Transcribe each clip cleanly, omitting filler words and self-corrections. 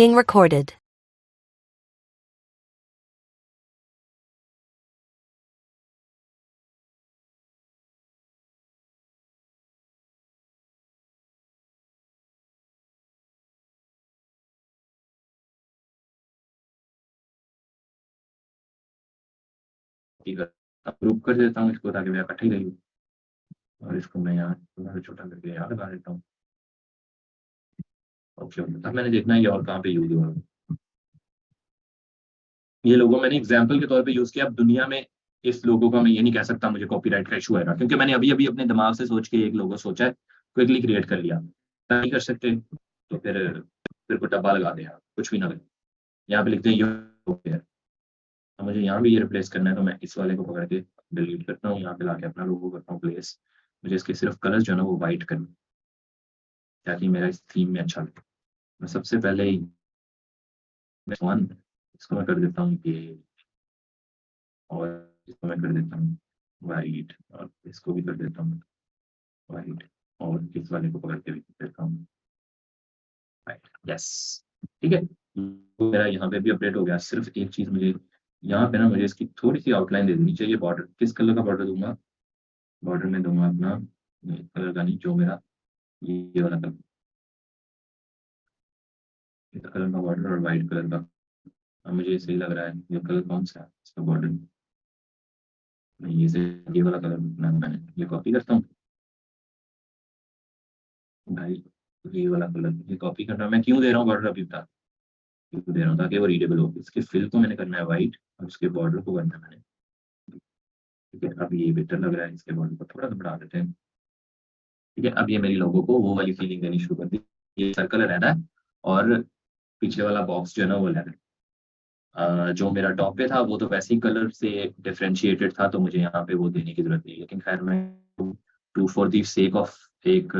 Being recorded. Approve कर देता हूँ इसको ताकि मैं इकट्ठी रही और इसको मैं यहाँ थोड़ा सा छोटा करके यहाँ लगा देता हूँ। ओके, अब मैंने देखना है ये और कहाँ पे यूज हुआ। ये लोगो मैंने एग्जाम्पल के तौर पे यूज किया। अब दुनिया में इस लोगो का मैं ये नहीं कह सकता मुझे कॉपीराइट का इशू आएगा, क्योंकि मैंने अभी अभी अपने दिमाग से सोच के एक लोगो सोचा है, क्विकली क्रिएट कर लिया। नहीं कर सकते तो फिर को डब्बा लगा दे, कुछ भी ना लगे। यहाँ पे लिखते हैं ये। अब मुझे यहाँ भी ये रिप्लेस करना है, तो मैं इस वाले को पकड़ के डिलीट करता हूँ, यहाँ पे लाके अपना लोगो करता हूँ प्लेस। मुझे इसके सिर्फ कलर्स जो है ना वो वाइट करना, ताकि मेरा इस थीम में अच्छा लगे। मैं सबसे पहले ही वन इसको मैं कर देता हूँ ये, और इसको मैं कर देता हूँ वाइट, और इसको भी कर देता हूँ वाइट, और इस वाले को पकड़ के भी कर देता हूँ वाइट। यस, ठीक है, तो मेरा यहाँ पे भी अपडेट हो गया। सिर्फ एक चीज मुझे यहाँ पे ना, मुझे इसकी थोड़ी सी आउटलाइन दे देनी चाहिए। बॉर्डर किस कलर का बॉर्डर दूंगा? बॉर्डर में दूंगा अपना कलर का नहीं, जो मेरा ये वाला कलर, इस कलर का बॉर्डर और वाइट कलर का। अब मुझे सही लग रहा है ये कलर कौन सा है इसका बॉर्डर। मैं ये वाला कलर रखना है। मैंने ये कॉपी करता हूँ भाई, ये वाला कलर ये कॉपी करना। मैं क्यों दे रहा हूँ बॉर्डर अभी बता, क्यों दे रहा हूँ ताकि वो रीडेबल हो। इसके फिल को मैंने करना है वाइट, और इसके बॉर्डर को करना है मैंने, ठीक है। अब ये बेटर लग रहा है, इसके बॉर्डर को थोड़ा सा बढ़ा देते हैं, ठीक है। अब ये मेरी लोगों को वो वाली फीलिंग देनी शुरू कर दी। ये सर्कल रहना है और पीछे वाला बॉक्स जो है ना वो लेना है। जो मेरा टॉप पे था वो तो वैसे ही कलर से डिफ्रेंशिएटेड था, तो मुझे यहाँ पे वो देने की जरूरत नहीं है। लेकिन खैर मैं to for the sake of एक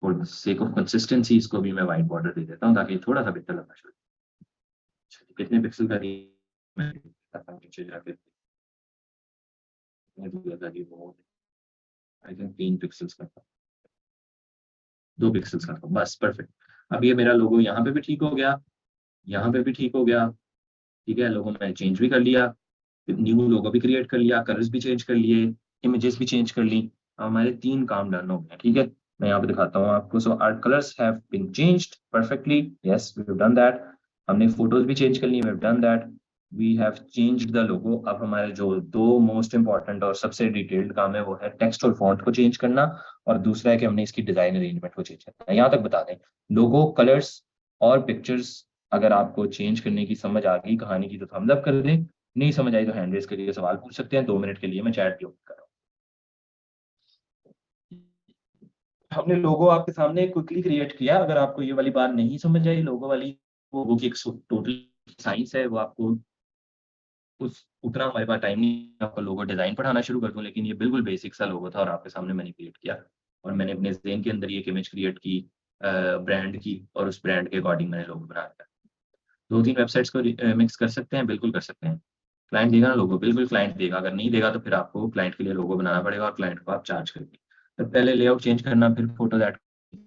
फॉर सेक ऑफ कंसिस्टेंसी इसको भी मैं वाइट बॉर्डर दे देता हूँ, ताकि थोड़ा सा बेहतर लगना शुरू। कितने पिक्सल का मैं नीचे जाके आई थिंक 3 पिक्सल्स का था, 2 पिक्सल्स का था, बस परफेक्ट। अब ये मेरा लोगो यहाँ पे भी ठीक हो गया, यहाँ पे भी ठीक हो गया, ठीक है। लोगो मैंने चेंज भी कर लिया, न्यू लोगो भी क्रिएट कर लिया, कलर्स भी चेंज कर लिए, इमेजेस भी चेंज कर ली। हमारे 3 काम डन हो गए, ठीक है। मैं यहाँ पे दिखाता हूँ आपको। So our colours have been changed perfectly, yes we have done that. हमने फोटोज भी चेंज कर ली, we have done that. We have changed the logo. अब हमारे जो 2 मोस्ट इंपॉर्टेंट और सबसे डिटेल्ड काम है वो है टेक्स्ट और फॉन्ट को चेंज करना, और दूसरा है कि हमने इसकी डिजाइन अरेंजमेंट को चेंज करना है। यहाँ तक बता दें, लोगो, कलर्स और पिक्चर्स अगर आपको चेंज करने की समझ आ गई कहानी की तो थम्स अप कर दें, नहीं समझ आई तो हैंड रेस करके सवाल पूछ सकते हैं। 2 मिनट के लिए मैं चैट भी ओपन कर रहा हूँ। हमने लोगो आपके सामने क्विकली क्रिएट किया। अगर आपको ये वाली बात नहीं समझ आई लोगो वाली, वो की एक टोटल साइंस है, वो आपको उस उतना हमारे पास टाइम नहीं आपका लोगो डिजाइन पढ़ाना शुरू कर दूं, लेकिन ये बिल्कुल बेसिक सा लोगो था और आपके सामने मैंने क्रिएट किया, और मैंने अपने ज़हन के अंदर ये एक इमेज क्रिएट की ब्रांड की, और उस ब्रांड के अकॉर्डिंग मैंने लोगो बनाया। 2-3 वेबसाइट्स को मिक्स कर सकते हैं, बिल्कुल कर सकते हैं। क्लाइंट देगा ना लोगो, बिल्कुल क्लाइंट देगा। अगर नहीं देगा तो फिर आपको क्लाइंट के लिए लोगो बनाना पड़ेगा, और क्लाइंट को आप चार्ज करेंगे। तो पहले लेआउट चेंज करना, फिर फोटोज ऐड,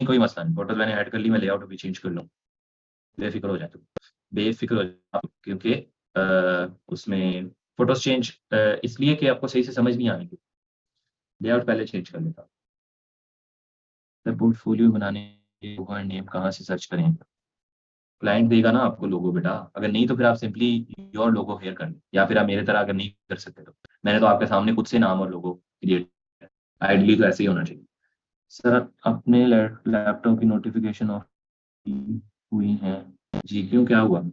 कोई मसला नहीं। फोटोज मैंने ऐड कर ली, मैं लेआउट भी चेंज कर लूँ, बेफिक्र हो जाए तो, बेफिक्र हो जाए, क्योंकि उसमें फोटोज चेंज इसलिए कि आपको सही से समझ नहीं आने की, लेआउट पहले चेंज कर लेता। पोर्टफोलियो बनाने नेम कहाँ से सर्च करें? क्लाइंट देगा ना आपको लोगो बेटा, अगर नहीं तो फिर आप सिंपली योर लोगो हेयर कर लें, या फिर आप मेरे तरह अगर नहीं कर सकते तो मैंने तो आपके सामने खुद से नाम और लोगो क्रिएट, आइडियली तो ऐसे ही होना चाहिए। सर अपने लैपटॉप की नोटिफिकेशन ऑफ हुई है जी, क्यों, क्या हुआ?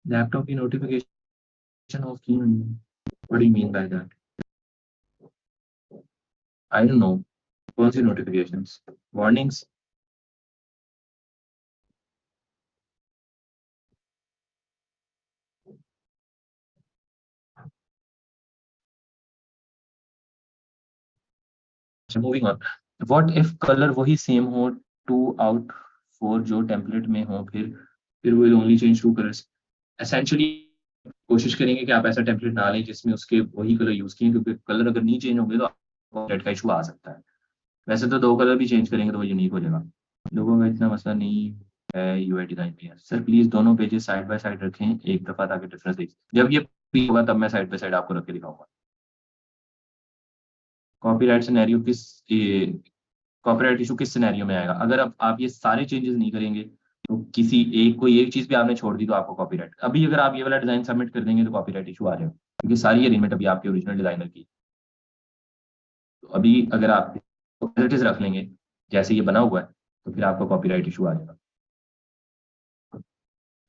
लैपटॉप की नोटिफिकेशन ऑफ की हुई है, what do you mean by that? I don't know, कौन सी notifications, warnings? Moving on, what if colour वही सेम हो, 2 out 4 जो टेम्पलेट में हो, फिर will only change 2 colours. Essentially कोशिश करेंगे कि आप ऐसा टेम्पलेट ना लें जिसमें उसके वही कलर यूज किए, क्योंकि कलर अगर नहीं चेंज होंगे तो आपको रेड का इशू आ सकता है। वैसे तो 2 कलर भी चेंज करेंगे तो वो यूनिक हो जाएगा। लोगों का इतना मसला नहीं है यूआई डिजाइन में। सर प्लीज दोनों पेजेस साइड बाय साइड रखें, एक दफा ताकि डिफरेंस देख, जब ये free होगा तब मैं साइड बाय साइड आपको रख के दिखाऊंगा। कॉपीराइट सिनेरियो किस कॉपीराइट इशू किस सिनेरियो में आएगा? अगर अब आप ये सारे चेंजेस नहीं करेंगे तो किसी एक कोई एक चीज भी आपने छोड़ दी तो आपको कॉपीराइट, अभी अगर आप ये वाला डिजाइन सबमिट कर देंगे तो कॉपीराइट इशू आ जाएगा, क्योंकि सारी अरेंजमेंट अभी आपके ओरिजिनल डिजाइनर की। तो अभी अगर आप एज इट इज रख लेंगे जैसे ये बना हुआ है तो फिर आपको कॉपीराइट इशू आ जाएगा।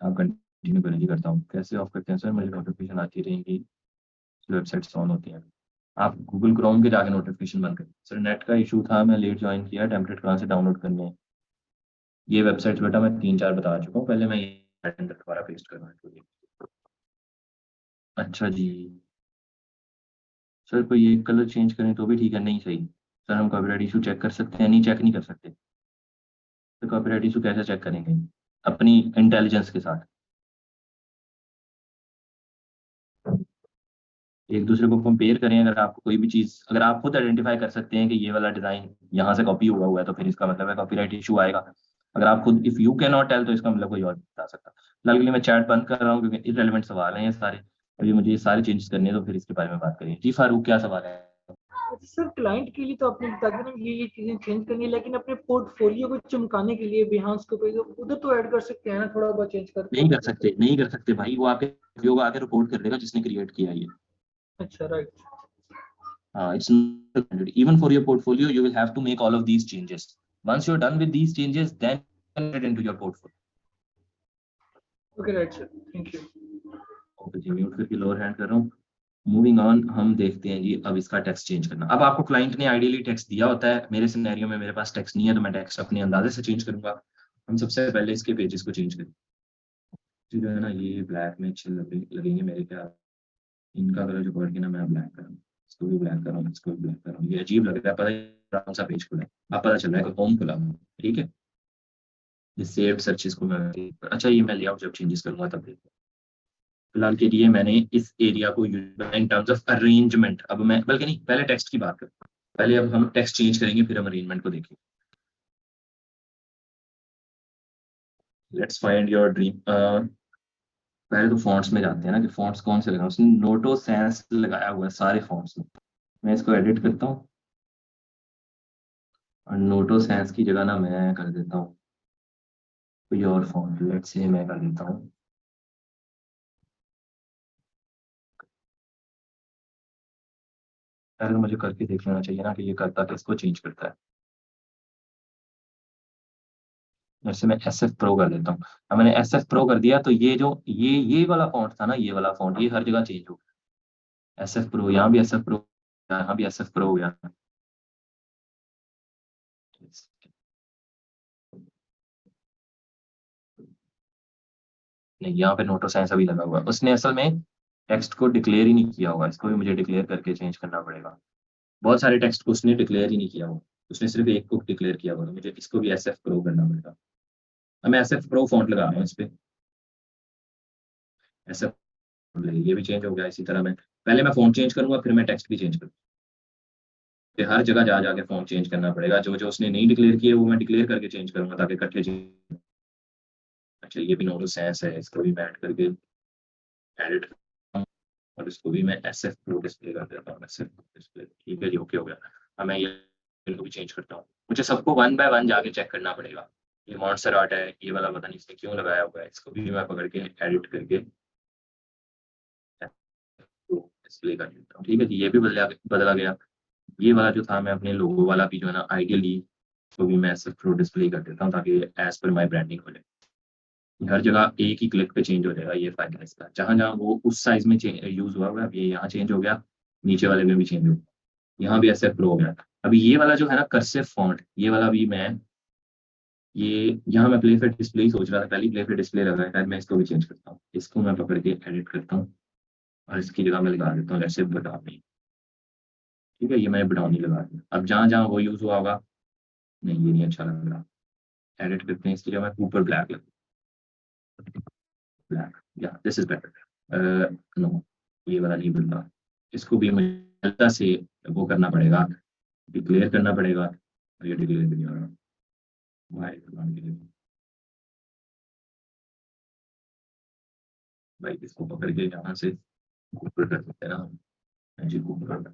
आप कंटिन्यू करें जी, करता हूँ। कैसे ऑफ करते हैं सर? मुझे नोटिफिकेशन आती रहेंगी, वेबसाइट्स ऑन होती हैं। आप गूगल क्रोम के जाके नोटिफिकेशन बंद करें। सर नेट का इशू था, मैं लेट ज्वाइन किया, टेम्पलेट कहाँ से डाउनलोड करने हैं? ये वेबसाइट्स बेटा मैं 3-4 बता चुका हूँ, पहले मैं ये दोबारा पेस्ट करना है। अच्छा जी। सर कोई एक कलर चेंज करें तो भी ठीक है? नहीं सही सर, हम कॉपीराइट इशू चेक कर सकते हैं? नहीं, चेक नहीं कर सकते। तो कॉपीराइट इशू कैसे चेक करेंगे? अपनी इंटेलिजेंस के साथ। एक दूसरे को कंपेयर करें, अगर आपको कोई भी चीज, अगर आप खुद आइडेंटिफाई कर सकते हैं कि ये वाला डिजाइन यहाँ से कॉपी हुआ है तो फिर इसका मतलब है कॉपीराइट इशू आएगा। अगर आप खुद if you can not tell तो इसका मतलब कोई और नहीं बता सकता। फिलहाल के लिए मैं चैट बंद कर रहा हूँ क्योंकि इररेलेवेंट सवाल हैं ये सारे। अभी मुझे ये सारे चेंजेस करने हैं तो फिर इसके बारे में बात करें। जी फारूक, क्या सवाल है? अच्छा सर, क्लाइंट के लिए तो आपने बता दिया ना ये चीजें चेंज करनी है, लेकिन अपने पोर्टफोलियो को चमकाने के लिए बिहांस को पे उधर तो ऐड कर सकते हैं ना, थोड़ा बहुत चेंज नहीं करके। कर सकते, नहीं कर सकते भाई, वो आपके वीडियो को आके रिपोर्ट कर देगा जिसने क्रिएट किया है ये। अच्छा, right. It's not included. Even for your portfolio, you will have to make all of these changes. Once you're done with these changes, then add it into your portfolio. Okay, right sir, thank you. Okay जी, mute करके lower hand कर रहा हूँ। Moving on, हम देखते हैं जी अब इसका टेक्स्ट चेंज करना। अब आपको क्लाइंट ने आइडियली टेक्स्ट दिया होता है, मेरे सिनेरियो में मेरे पास टेक्स्ट नहीं है तो मैं टेक्स्ट अपने अंदाजे से चेंज करूंगा। हम सबसे पहले इसके पेजेस को चेंज करें। जो है ना, ये ब्लैक में अच्छे लगेंगे मेरे ख्याल। इनका कलर जो पकड़ के ना मैं ब्लैक कर रहा हूँ, इसको भी ब्लैक कर रहा हूँ, इसको भी ब्लैक कर रहा हूँ। ये अजीब लग रहा है, पता है कौन सा पेज खुला है? अब पता चल रहा है कि होम खुला हुआ है। ठीक है, ये सेव्ड सर्चेस को मैं, अच्छा ये मैं लेआउट जब चेंजेस करूंगा तब देखूंगा। फिलहाल के लिए मैंने इस एरिया को इन टर्म्स ऑफ अरेंजमेंट, अब मैं बल्कि नहीं, पहले टेक्स्ट की बात करूँ। पहले अब हम टेक्स्ट चेंज करेंगे फिर हम अरेंजमेंट को देखेंगे। Let's find your dream. पहले तो फॉन्ट्स में जाते हैं ना कि फॉन्ट्स कौन से लगाए। उसने नोटो सेंस लगाया हुआ है सारे फॉन्ट्स में। मैं इसको एडिट करता हूँ और नोटो सेंस की जगह ना मैं कर देता हूँ कोई और फॉन्ट। लेट्स से मैं कर देता हूँ, पहले मुझे करके देख लेना चाहिए ना कि ये करता किसको चेंज करता है। जैसे मैं एस एफ प्रो कर देता हूँ। अब मैंने एस एफ प्रो कर दिया तो ये जो ये वाला फॉन्ट था ना, ये वाला फॉन्ट ये हर जगह चेंज हो गया। एस एफ प्रो, यहाँ भी एस एफ प्रो, यहाँ भी एस एफ प्रो हो गया। नहीं, यहाँ पे नोटो साइंस अभी लगा हुआ है। उसने असल में टेक्स्ट को डिक्लेयर ही नहीं किया हुआ, इसको भी मुझे डिक्लेयर करके चेंज करना पड़ेगा। बहुत सारे टेक्स्ट को उसने डिक्लेयर ही नहीं किया हुआ, उसने सिर्फ एक को डिक्लेयर किया हुआ, तो मुझे इसको भी एस एफ प्रो करना पड़ेगा। अब मैं एस एफ प्रो फॉन्ट लगा रहा हूँ इस पे, एस एफ, ये भी चेंज हो गया। इसी तरह मैं पहले मैं फॉन्ट चेंज करूंगा फिर मैं टेक्स्ट भी चेंज करूंगा। फिर हर जगह जा जाके फॉन्ट चेंज करना पड़ेगा, जो जो उसने नहीं डिक्लेयर किए वो मैं डिक्लेयर करके चेंज करूंगा ताकि इकट्ठे चेंज। अच्छा ये भी नोटो सेंस है, इसको भी मैं ऐड करके एडिट, और इसको भी मैं एस एफ प्रो डिस्प्ले कर देता हूँ। एस एफ डिस्प्ले, ठीक है जी, ओके हो गया। अब मैं ये इनको भी चेंज करता हूँ। मुझे सबको वन बाय वन जाके चेक करना पड़ेगा। ये मॉन्स्टर है, ये वाला पता नहीं इसने क्यों लगाया हुआ है, इसको भी मैं पकड़ के एडिट करके डिस्प्ले कर देता हूँ। ठीक है जी, ये भी बदला गया। ये वाला जो था मैं अपने लोगो वाला भी जो है ना आइडियली तो भी मैं एस एफ प्रो डिस्प्ले कर देता हूँ ताकि एज पर माई ब्रांडिंग हो जाए। हर जगह एक ही क्लिक पे चेंज हो जाएगा, ये फायदा है इसका। जहां जहां वो उस साइज में यूज हुआ है, अब ये यहाँ चेंज हो गया, नीचे वाले में भी चेंज हो गया, यहाँ भी ऐसे प्रो हो गया। अभी ये वाला जो है ना कर्सिव फॉन्ट, ये वाला भी मैं, ये यहाँ मैं प्ले फिर डिस्प्ले ही सोच रहा था, पहले प्ले फिर डिस्प्ले लगा है, शायद मैं इसको भी चेंज करता हूँ। इसको मैं पकड़ के एडिट करता हूँ और इसकी जगह मैं लगा देता हूँ जैसे बदामी। ठीक है, ये मैं बदामी लगा दिया। अब जहां जहां वो यूज हुआ होगा, नहीं ये नहीं अच्छा लग रहा, एडिट करते हैं इसकी जगह मैं ऊपर ब्लैक लगा, ब्लैक, या दिस इज बेटर। नो, ये वाला नहीं बदला। इसको भी मुझे हल्का से वो करना पड़ेगा, डिक्लेयर करना पड़ेगा, और ये डिक्लेयर भी नहीं हो रहा। भाई इसको पकड़ के यहाँ से ऊपर कर सकते हैं ना हम। जी ऊपर कर।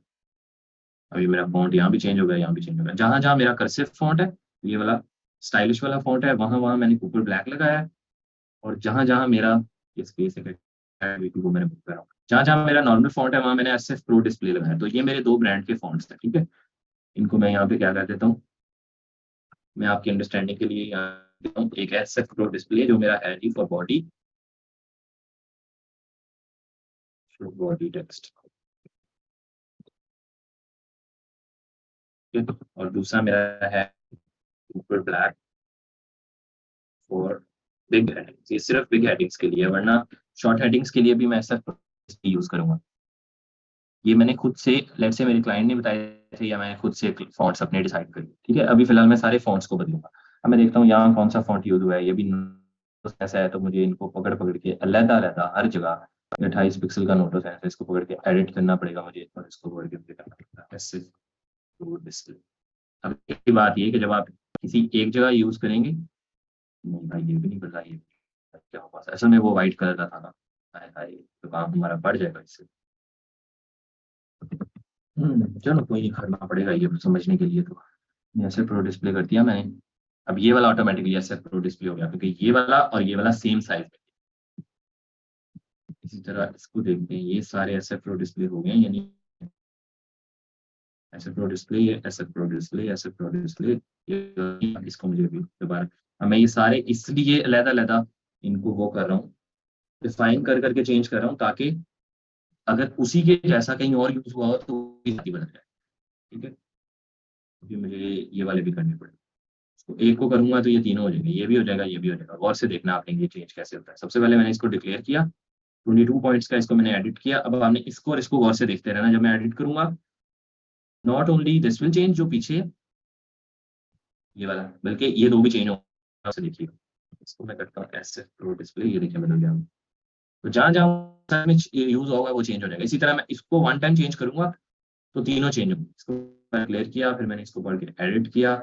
अभी मेरा फॉन्ट यहाँ भी चेंज हो गया, यहाँ भी चेंज हो गया। जहां जहां मेरा कर्सिव फॉन्ट है, ये वाला स्टाइलिश वाला फॉन्ट है, वहां वहां मैंने ऊपर ब्लैक लगाया है। और जहां जहां मेरा ये स्पेस है वो मैंने बुक करा। जहां जहां मेरा नॉर्मल फॉन्ट है वहां मैंने एसएफ प्रो डिस्प्ले लगाया है। तो ये मेरे दो ब्रांड के फॉन्ट्स हैं, ठीक है। इनको मैं यहाँ पे क्या कर देता हूँ, मैं आपकी अंडरस्टैंडिंग के लिए यहाँ देता हूँ एक एसएफ प्रो डिस्प्ले जो मेरा है फॉर बॉडी, बॉडी टेक्स्ट, ठीक है। और दूसरा मेरा है ऊपर ब्लैक फॉर बिग हेडिंग्स। ये सिर्फ बिग हेडिंग्स के लिए है, वरना शॉर्ट हेडिंग्स के लिए भी मैं एसएफ यूज करूंगा। ये मैंने खुद से, लेट्स से मेरे क्लाइंट ने बताए थे या मैं खुद से फॉन्ट्स अपने डिसाइड कर, ठीक है। अभी फिलहाल मैं सारे फॉन्ट्स को बदलूंगा। अब मैं देखता हूँ यहाँ कौन सा फॉन्ट यूज हुआ है, ये भी ऐसा है तो मुझे इनको पकड़ पकड़ के अलग अलग हर जगह 28 पिक्सल का नोटो है, इसको पकड़ के एडिट करना पड़ेगा मुझे, और इसको पकड़ के मुझे करना पड़ेगा ऐसे डिस्प्ले। अब एक बात ये कि जब आप किसी एक जगह यूज करेंगे, नहीं भाई ये भी नहीं बदला, ये क्या होगा, असल में वो व्हाइट कलर का था ना, तो काम हमारा बढ़ जाएगा इससे। चलो कोई नहीं, करना पड़ेगा ये समझने के लिए। तो ऐसे प्रो डिस्प्ले कर दिया मैंने। अब ये वाला ऑटोमेटिकली ऐसे प्रो डिस्प्ले हो गया, क्योंकि ये वाला और ये वाला सेम साइज में। इसी तरह इसको देखते हैं, ये सारे ऐसे प्रो डिस्प्ले हो गए, यानी ऐसे प्रो डिस्प्ले, ऐसे प्रो डिस्प्ले, ऐसे प्रो डिस्प्ले। इसको मुझे भी दोबारा, अब मैं ये सारे इसलिए अलग अलग इनको वो कर रहा हूँ, डिफाइन कर करके चेंज कर रहा हूँ, ताकि अगर उसी के जैसा कहीं और यूज हुआ हो तो बदल जाए, ठीक है। क्योंकि मुझे ये वाले भी करने पड़े, तो एक को करूंगा तो ये तीनों हो जाएंगे, ये भी हो जाएगा, ये भी हो जाएगा। गौर से देखना आपने ये चेंज कैसे होता है। सबसे पहले मैंने इसको डिक्लेयर किया 22 पॉइंट्स का, इसको मैंने एडिट किया। अब आपने इसको और इसको गौर से देखते रहना, जब मैं एडिट करूंगा not only this will change, जो पीछे ये वाला, बल्कि ये दो भी चेंज होगा, देखिएगा। इसको मैं करता हूँ ऐसे प्रो डिस्प्ले, ये देखिए बदल गया। तो जहां जहां में यूज होगा वो चेंज हो जाएगा। इसी तरह मैं इसको वन टाइम चेंज करूंगा तो तीनों चेंज होंगे। इसको मैं क्लियर किया, फिर मैंने इसको पढ़ के एडिट किया,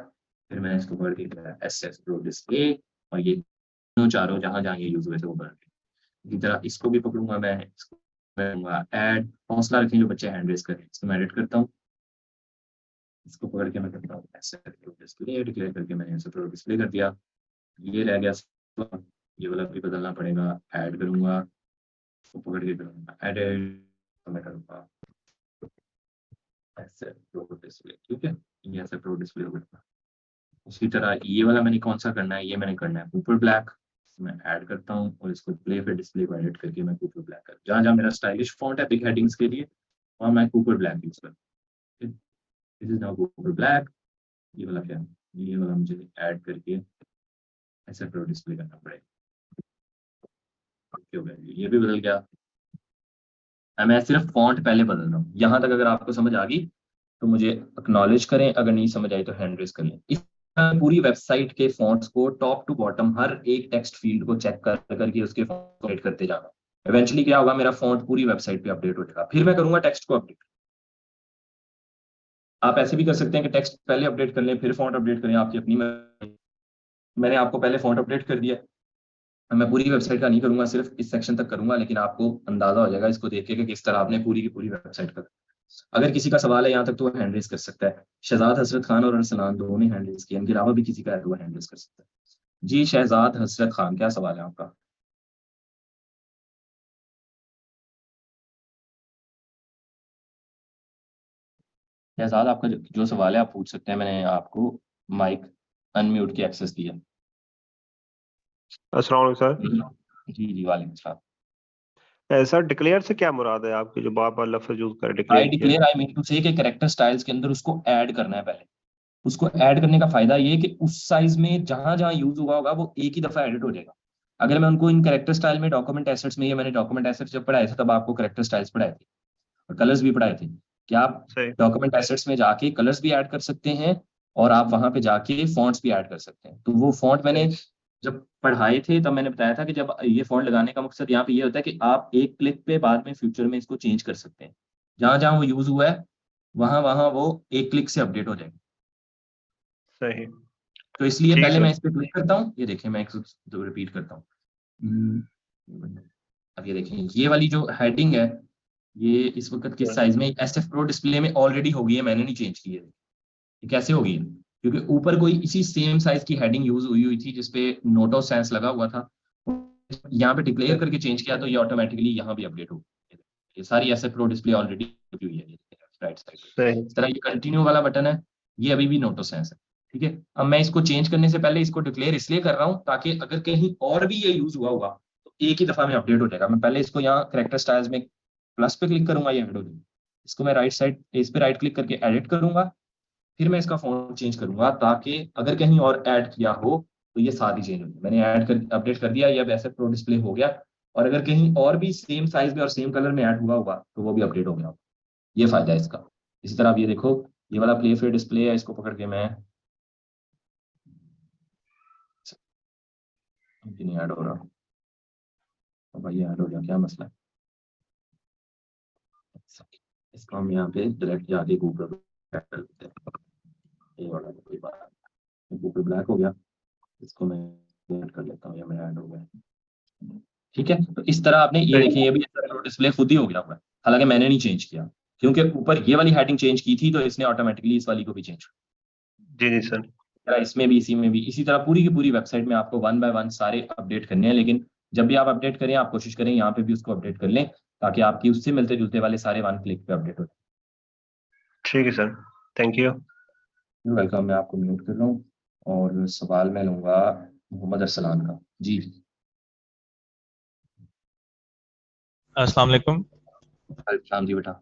फिर मैंने इसको पढ़ के एसएस प्रो डिस्प्ले, और ये तीनों चारों जहां जहां ये यूज हुए थे वो बन गए। इसी तरह इसको भी पकड़ूंगा मैं, इसको करूंगा ऐड, हौसला रखें जो बच्चे हैंड रेस करें, इसको मैं एडिट करता हूँ। इसको पकड़ के मैं करता हूँ एसएस प्रो डिस्प्ले, डिक्लेयर करके मैंने एसएस प्रो डिस्प्ले कर दिया। ये रह गया, ये वाला भी बदलना पड़ेगा, ऐड करूंगा, इसको पकड़ के करूंगा एडिट, तो मैं करूंगा ऐसे प्रो डिस्प्ले, ठीक है। ये ऐसे प्रो डिस्प्ले हो गया। उसी तरह ये वाला मैंने कौन सा करना है, ये मैंने करना है ऊपर ब्लैक, मैं ऐड करता हूँ और इसको प्ले पे डिस्प्ले को एडिट करके मैं ऊपर ब्लैक कर, जहाँ जहाँ मेरा स्टाइलिश फॉन्ट है बिग हेडिंग्स के लिए वहाँ मैं ऊपर ब्लैक यूज कर, दिस इज नाउ ऊपर ब्लैक। ये वाला क्या है, ये वाला मुझे ऐड करके ऐसे प्रो डिस्प्ले करना पड़ेगा। ये भी बदल गया। मैं सिर्फ फॉन्ट पहले बदल रहा हूँ। यहाँ तक अगर आपको समझ आ गई तो मुझे एक्नॉलेज करें, अगर नहीं समझ आई तो हैंड रेस करें। इस पूरी वेबसाइट के फॉन्ट्स को टॉप टू बॉटम हर एक टेक्स्ट फील्ड को चेक कर करके उसके फॉन्ट अपडेट करते जाना। इवेंचुअली क्या होगा, मेरा फॉन्ट पूरी वेबसाइट पे अपडेट हो जाएगा। फिर मैं करूंगा टेक्स्ट को अपडेट। आप ऐसे भी कर सकते हैं कि टेक्स्ट पहले अपडेट कर लें फिर फॉन्ट अपडेट करें, आपकी अपनी मैंने आपको पहले फॉन्ट अपडेट कर दिया। मैं पूरी वेबसाइट का नहीं करूंगा, सिर्फ इस सेक्शन तक करूंगा, लेकिन आपको अंदाजा हो जाएगा इसको देख के कि किस तरह आपने पूरी की पूरी वेबसाइट का। अगर किसी का सवाल है यहाँ तक तो वो हैंड रेस कर सकता है। शहजाद हसरत खान और अरसलान दोनों ने हैंड रेस किया, इनके अलावा भी किसी का है तो वो हैंड रेस कर सकता है। जी शहजाद हसरत खान, क्या सवाल है आपका? शहजाद आपका जो सवाल है आप पूछ सकते हैं, मैंने आपको माइक अनम्यूट की एक्सेस दिया। अस्सलाम वालेकुम सर। जी जी वालेकुम सलाम। सर डिक्लेयर से क्या मुराद है आपकी, जो बार बार लफ्ज यूज कर आई डिक्लेयर किया? डिक्लेयर, आई मीन टू से कि कैरेक्टर स्टाइल्स के अंदर उसको ऐड करना है पहले। उसको ऐड करने का फायदा ये है कि उस साइज में जहां जहां यूज हुआ होगा वो एक ही दफा एडिट हो जाएगा। अगर मैं उनको इन कैरेक्टर स्टाइल में डॉक्यूमेंट एसेट्स में, ये मैंने डॉक्यूमेंट एसेट्स जब पढ़ाए थे तब आपको कैरेक्टर स्टाइल्स पढ़ाए थे और कलर्स भी पढ़ाए थे कि आप सही। डॉक्यूमेंट एसेट्स में जाके कलर्स भी ऐड कर सकते हैं और आप वहां पे जाके फॉन्ट्स भी ऐड कर सकते हैं। तो वो फॉन्ट मैंने जब पढ़ाए थे तब मैंने बताया था कि जब ये फॉन्ट लगाने का मकसद यहाँ पे ये होता है कि आप एक क्लिक पे बाद में फ्यूचर में इसको चेंज कर सकते हैं। जहां जहां वो यूज हुआ है वहां वहां वो एक क्लिक से अपडेट हो जाएगा। सही। तो इसलिए ठीक पहले सर। मैं इस पे क्लिक करता हूँ, ये देखिए मैं एक रिपीट करता हूँ। अब ये देखिए ये वाली जो हेडिंग है ये इस वक्त किस साइज में, SF Pro डिस्प्ले में ऑलरेडी हो गई है, मैंने नहीं चेंज की है। ये कैसे होगी? क्योंकि ऊपर कोई इसी सेम साइज की हेडिंग यूज हुई थी जिसपे नोटो सेंस लगा हुआ था, यहाँ पे डिक्लेयर करके चेंज किया तो ये ऑटोमेटिकली यहाँ भी अपडेट हो। ये सारी SF Pro डिस्प्ले ऑलरेडी हुई है राइट साइड। इस तरह ये कंटिन्यू वाला बटन है, ये अभी भी नोटो सेंस है। ठीक है, अब मैं इसको चेंज करने से पहले इसको डिक्लेयर इसलिए कर रहा हूँ ताकि अगर कहीं और भी ये यूज हुआ होगा तो एक ही दफा में अपडेट हो जाएगा। मैं पहले इसको यहाँ करेक्टर स्टाइल्स में प्लस पे क्लिक करूंगा, ये ऐड हो जाएगी। इसको मैं राइट साइड इस पे राइट क्लिक करके एडिट करूंगा, फिर मैं इसका फॉन्ट चेंज करूंगा ताकि अगर कहीं और ऐड किया हो तो ये साथ ही चेंज हो जाए। मैंने ऐड कर अपडेट कर दिया, ये अब ऐसे प्रो डिस्प्ले हो गया, और अगर कहीं और भी सेम साइज में और सेम कलर में ऐड हुआ होगा तो वो भी अपडेट हो गया। ये फायदा है इसका। इसी तरह आप ये देखो, ये वाला प्ले फेयर डिस्प्ले है, इसको पकड़ के मैं नहीं ऐड हो रहा, तो भाई ऐड हो गया, क्या मसला है? इसको हम यहाँ पे डायरेक्ट जाके गूगल कर लेते हैं, ये वाला कोई बात नहीं, गूगल ब्लैक हो गया, इसको मैं ऐड कर लेता हूँ, या मैं ऐड हो गया। ठीक है, तो इस तरह आपने ये देखिए ये भी डिस्प्ले खुद ही हो गया हुआ है, हालांकि मैंने नहीं चेंज किया क्योंकि ऊपर ये वाली हेडिंग चेंज की थी तो इसने ऑटोमेटिकली इस वाली को भी चेंज जी जी सर। किया। इसमें भी इसी में भी इसी तरह पूरी की पूरी वेबसाइट में आपको 1 बाय 1 सारे अपडेट करने हैं, लेकिन जब भी आप अपडेट करें आप कोशिश करें यहाँ पे भी उसको अपडेट कर लें ताकि आपकी उससे मिलते जुलते वाले सारे 1 क्लिक पे अपडेट हो जाए। ठीक है सर, थैंक यू। वेलकम, मैं आपको म्यूट कर रहा हूँ और सवाल मैं लूंगा मोहम्मद अरसलान का। जी अस्सलाम वालेकुम सलाम जी बेटा।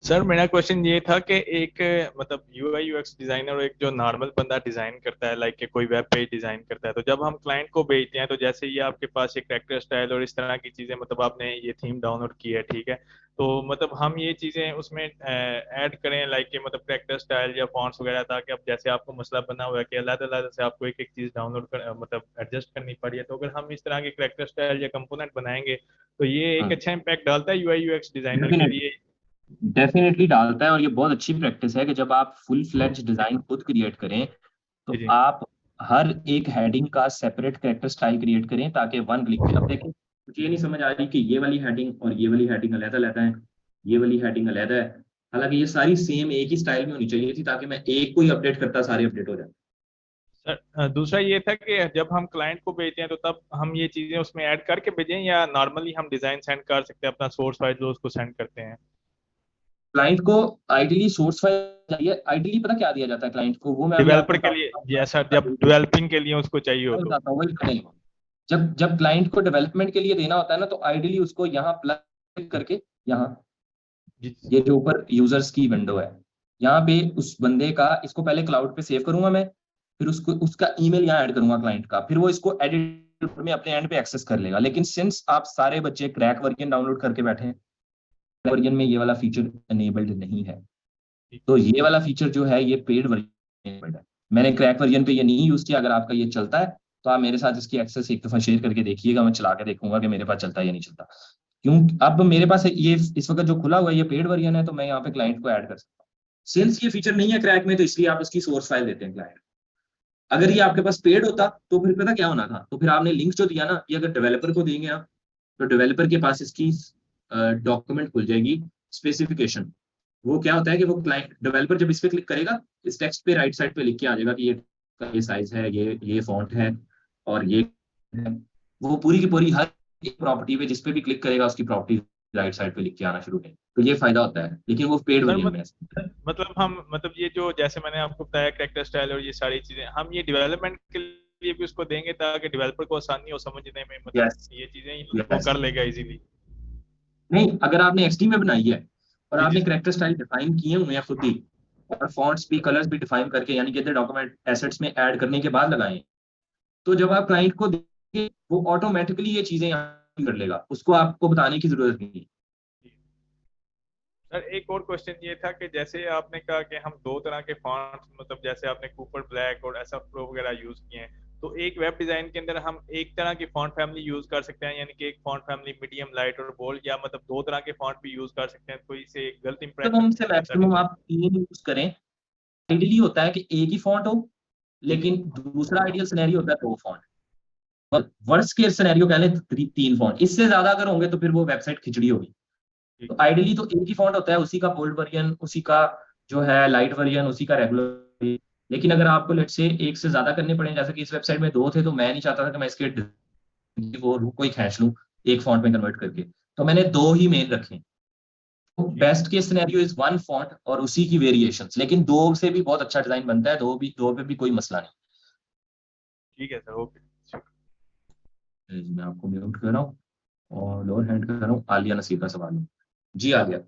सर, मेरा क्वेश्चन ये था कि एक मतलब UI UX डिजाइनर और एक जो नॉर्मल बंदा डिजाइन करता है, लाइक कोई वेब पेज डिजाइन करता है, तो जब हम क्लाइंट को भेजते हैं तो जैसे ये आपके पास एक कैरेक्टर स्टाइल और इस तरह की चीजें, मतलब आपने ये थीम डाउनलोड की है, ठीक है, तो मतलब हम ये चीजें उसमें ऐड करें, लाइक मतलब कैरेक्टर स्टाइल या फॉन्ट्स वगैरह, ताकि अब जैसे आपको मसला बना हुआ है कि अलग-अलग से आपको एक एक चीज डाउनलोड कर मतलब एडजस्ट करनी पड़ी है, तो अगर हम इस तरह के कैरेक्टर स्टाइल या कंपोनेंट बनाएंगे तो ये एक अच्छा इम्पैक्ट डालता है UI UX डिजाइनर के लिए। डेफिनेटली डालता है, और ये बहुत अच्छी प्रैक्टिस है कि जब आप फुल फ्लेज डिजाइन खुद क्रिएट करें तो जी आप हर एक हेडिंग का सेपरेट कैरेक्टर स्टाइल क्रिएट करें ताकि 1 क्लिक पे। अब देखिए मुझे ये नहीं समझ आ रही कि ये वाली हेडिंग और ये वाली हेडिंग अलग अलग है, ये वाली हेडिंग अलग है, हालांकि ये सारी सेम एक ही स्टाइल में होनी चाहिए थी ताकि मैं एक को ही अपडेट करता सारे अपडेट हो जाए। सर, दूसरा ये था कि जब हम क्लाइंट को भेजते हैं तो तब हम ये चीजें उसमें ऐड करके भेजें या नॉर्मली हम डिजाइन सेंड कर सकते हैं, अपना सोर्स फाइल जो उसको सेंड करते हैं। क्लाइंट को आइडियली सोर्स फाइल चाहिए, आइडियली पता क्या दिया जाता है क्लाइंट को, वो मैं अभी डेवलपर आपको के लिए, जैसा जब डेवलपिंग के लिए उसको चाहिए हो तो। बताता हूँ वही नहीं। जब जब क्लाइंट को डेवलपमेंट के लिए देना होता है ना तो आइडियली उसको यहाँ प्लग करके, यहाँ जी ये जो ऊपर यूजर्स की विंडो है यहाँ पे उस बंदे का, इसको पहले क्लाउड पे सेव करूंगा मैं, फिर उसको उसका ईमेल यहाँ ऐड करूंगा क्लाइंट का, फिर वो इसको एडिट में अपने एंड पे एक्सेस कर लेगा। लेकिन सिंस आप सारे बच्चे क्रैक वर्जन डाउनलोड करके बैठे हैं, वर्जन में ये वाला फीचर एनेबल्ड नहीं है, तो ये वाला फीचर जो है ये पेड वर्जन है। मैंने क्रैक वर्जन पे ये नहीं यूज किया, अगर आपका ये चलता है तो आप मेरे साथ इसकी एक्सेस एक दफा शेयर करके देखिएगा, मैं चला के देखूंगा कि मेरे पास चलता है या नहीं चलता। क्यों, अब मेरे पास ये इस वक्त जो खुला हुआ है ये पेड वर्जन है, तो मैं यहाँ पे क्लाइंट को ऐड कर सकता हूँ। सिंस ये फीचर नहीं है क्रैक में तो इसलिए आप इसकी सोर्स फाइल देते हैं क्लाइंट। अगर ये आपके पास पेड होता तो फिर पता क्या होना था, तो फिर आपने लिंक जो दिया ना ये अगर डेवलपर को देंगे आप तो डेवलपर के पास इसकी डॉक्यूमेंट खुल जाएगी, स्पेसिफिकेशन। वो क्या होता है कि वो क्लाइंट डेवलपर जब इस पे क्लिक करेगा इस टेक्स्ट पे राइट साइड पे लिख के आ जाएगा कि ये साइज है, ये फॉन्ट है और ये है। वो पूरी की पूरी हर एक प्रॉपर्टी पे जिस पे भी क्लिक करेगा उसकी प्रॉपर्टी राइट साइड पे लिख के आना शुरू है, तो ये फायदा होता है, लेकिन वो पेड सर वर्जन में है। मतलब हम मतलब ये जो जैसे मैंने आपको बताया कैरेक्टर स्टाइल और ये सारी चीजें हम ये डेवलपमेंट के लिए भी उसको देंगे ताकि डेवलपर को आसानी हो समझने में, मतलब Yes, ये चीजें वो yes. कर लेगा इजीली। नहीं, अगर आपने XD में बनाई है और जी आपने जी कैरेक्टर स्टाइल डिफाइन किए हुए हैं खुद ही, और फॉन्ट्स भी कलर्स भी डिफाइन करके यानी कि डॉक्यूमेंट एसेट्स में ऐड करने के बाद लगाएं, तो जब आप क्लाइंट को देंगे वो ऑटोमेटिकली ये चीजें यहाँ कर लेगा, उसको आपको बताने की जरूरत नहीं। सर, एक और क्वेश्चन ये था कि जैसे आपने कहा कि हम दो तरह के फॉन्ट्स, मतलब जैसे आपने कूपर ब्लैक और SF Pro वगैरह यूज किए हैं, तो एक वेब डिजाइन के अंदर हम एक तरह की फॉन्ट फैमिली यूज कर सकते हैं, यानी कि एक फॉन्ट फैमिली मीडियम, लाइट और बोल्ड, या मतलब दो तरह के फॉन्ट भी यूज कर सकते हैं, कोई से गलत तो इंप्रेशन हमसे मैक्सिमम आप 3 यूज करें। आइडियली होता है कि एक ही फॉन्ट हो, लेकिन दूसरा आइडियल सिनेरियो होता है 2 फॉन्ट, वर्स्ट केस सिनेरियो कह लें 3 फॉन्ट। इससे ज्यादा अगर होंगे तो फिर वो वेबसाइट खिचड़ी होगी। तो आइडियली तो एक ही फॉन्ट होता है, उसी का बोल्ड वर्जन, उसी का जो है लाइट वर्जन, उसी का रेगुलर। लेकिन अगर आपको लेट से एक से ज्यादा करने पड़े, जैसे कि इस वेबसाइट में 2 थे, तो मैं नहीं चाहता था कि मैं इसके वो कोई खींच लूं एक फॉन्ट में कन्वर्ट करके, तो मैंने 2 ही मेन रखे। Best case scenario is 1 font और उसी की वेरिएशंस, लेकिन 2 से भी बहुत अच्छा डिजाइन बनता है, 2 पे भी कोई मसला नहीं। ठीक है सर, ओके। मैं आपको म्यूट कर रहा हूँ और लोअर हैंड कर रहा हूँ। आलिया नसीर का सवाल है। जी आलिया।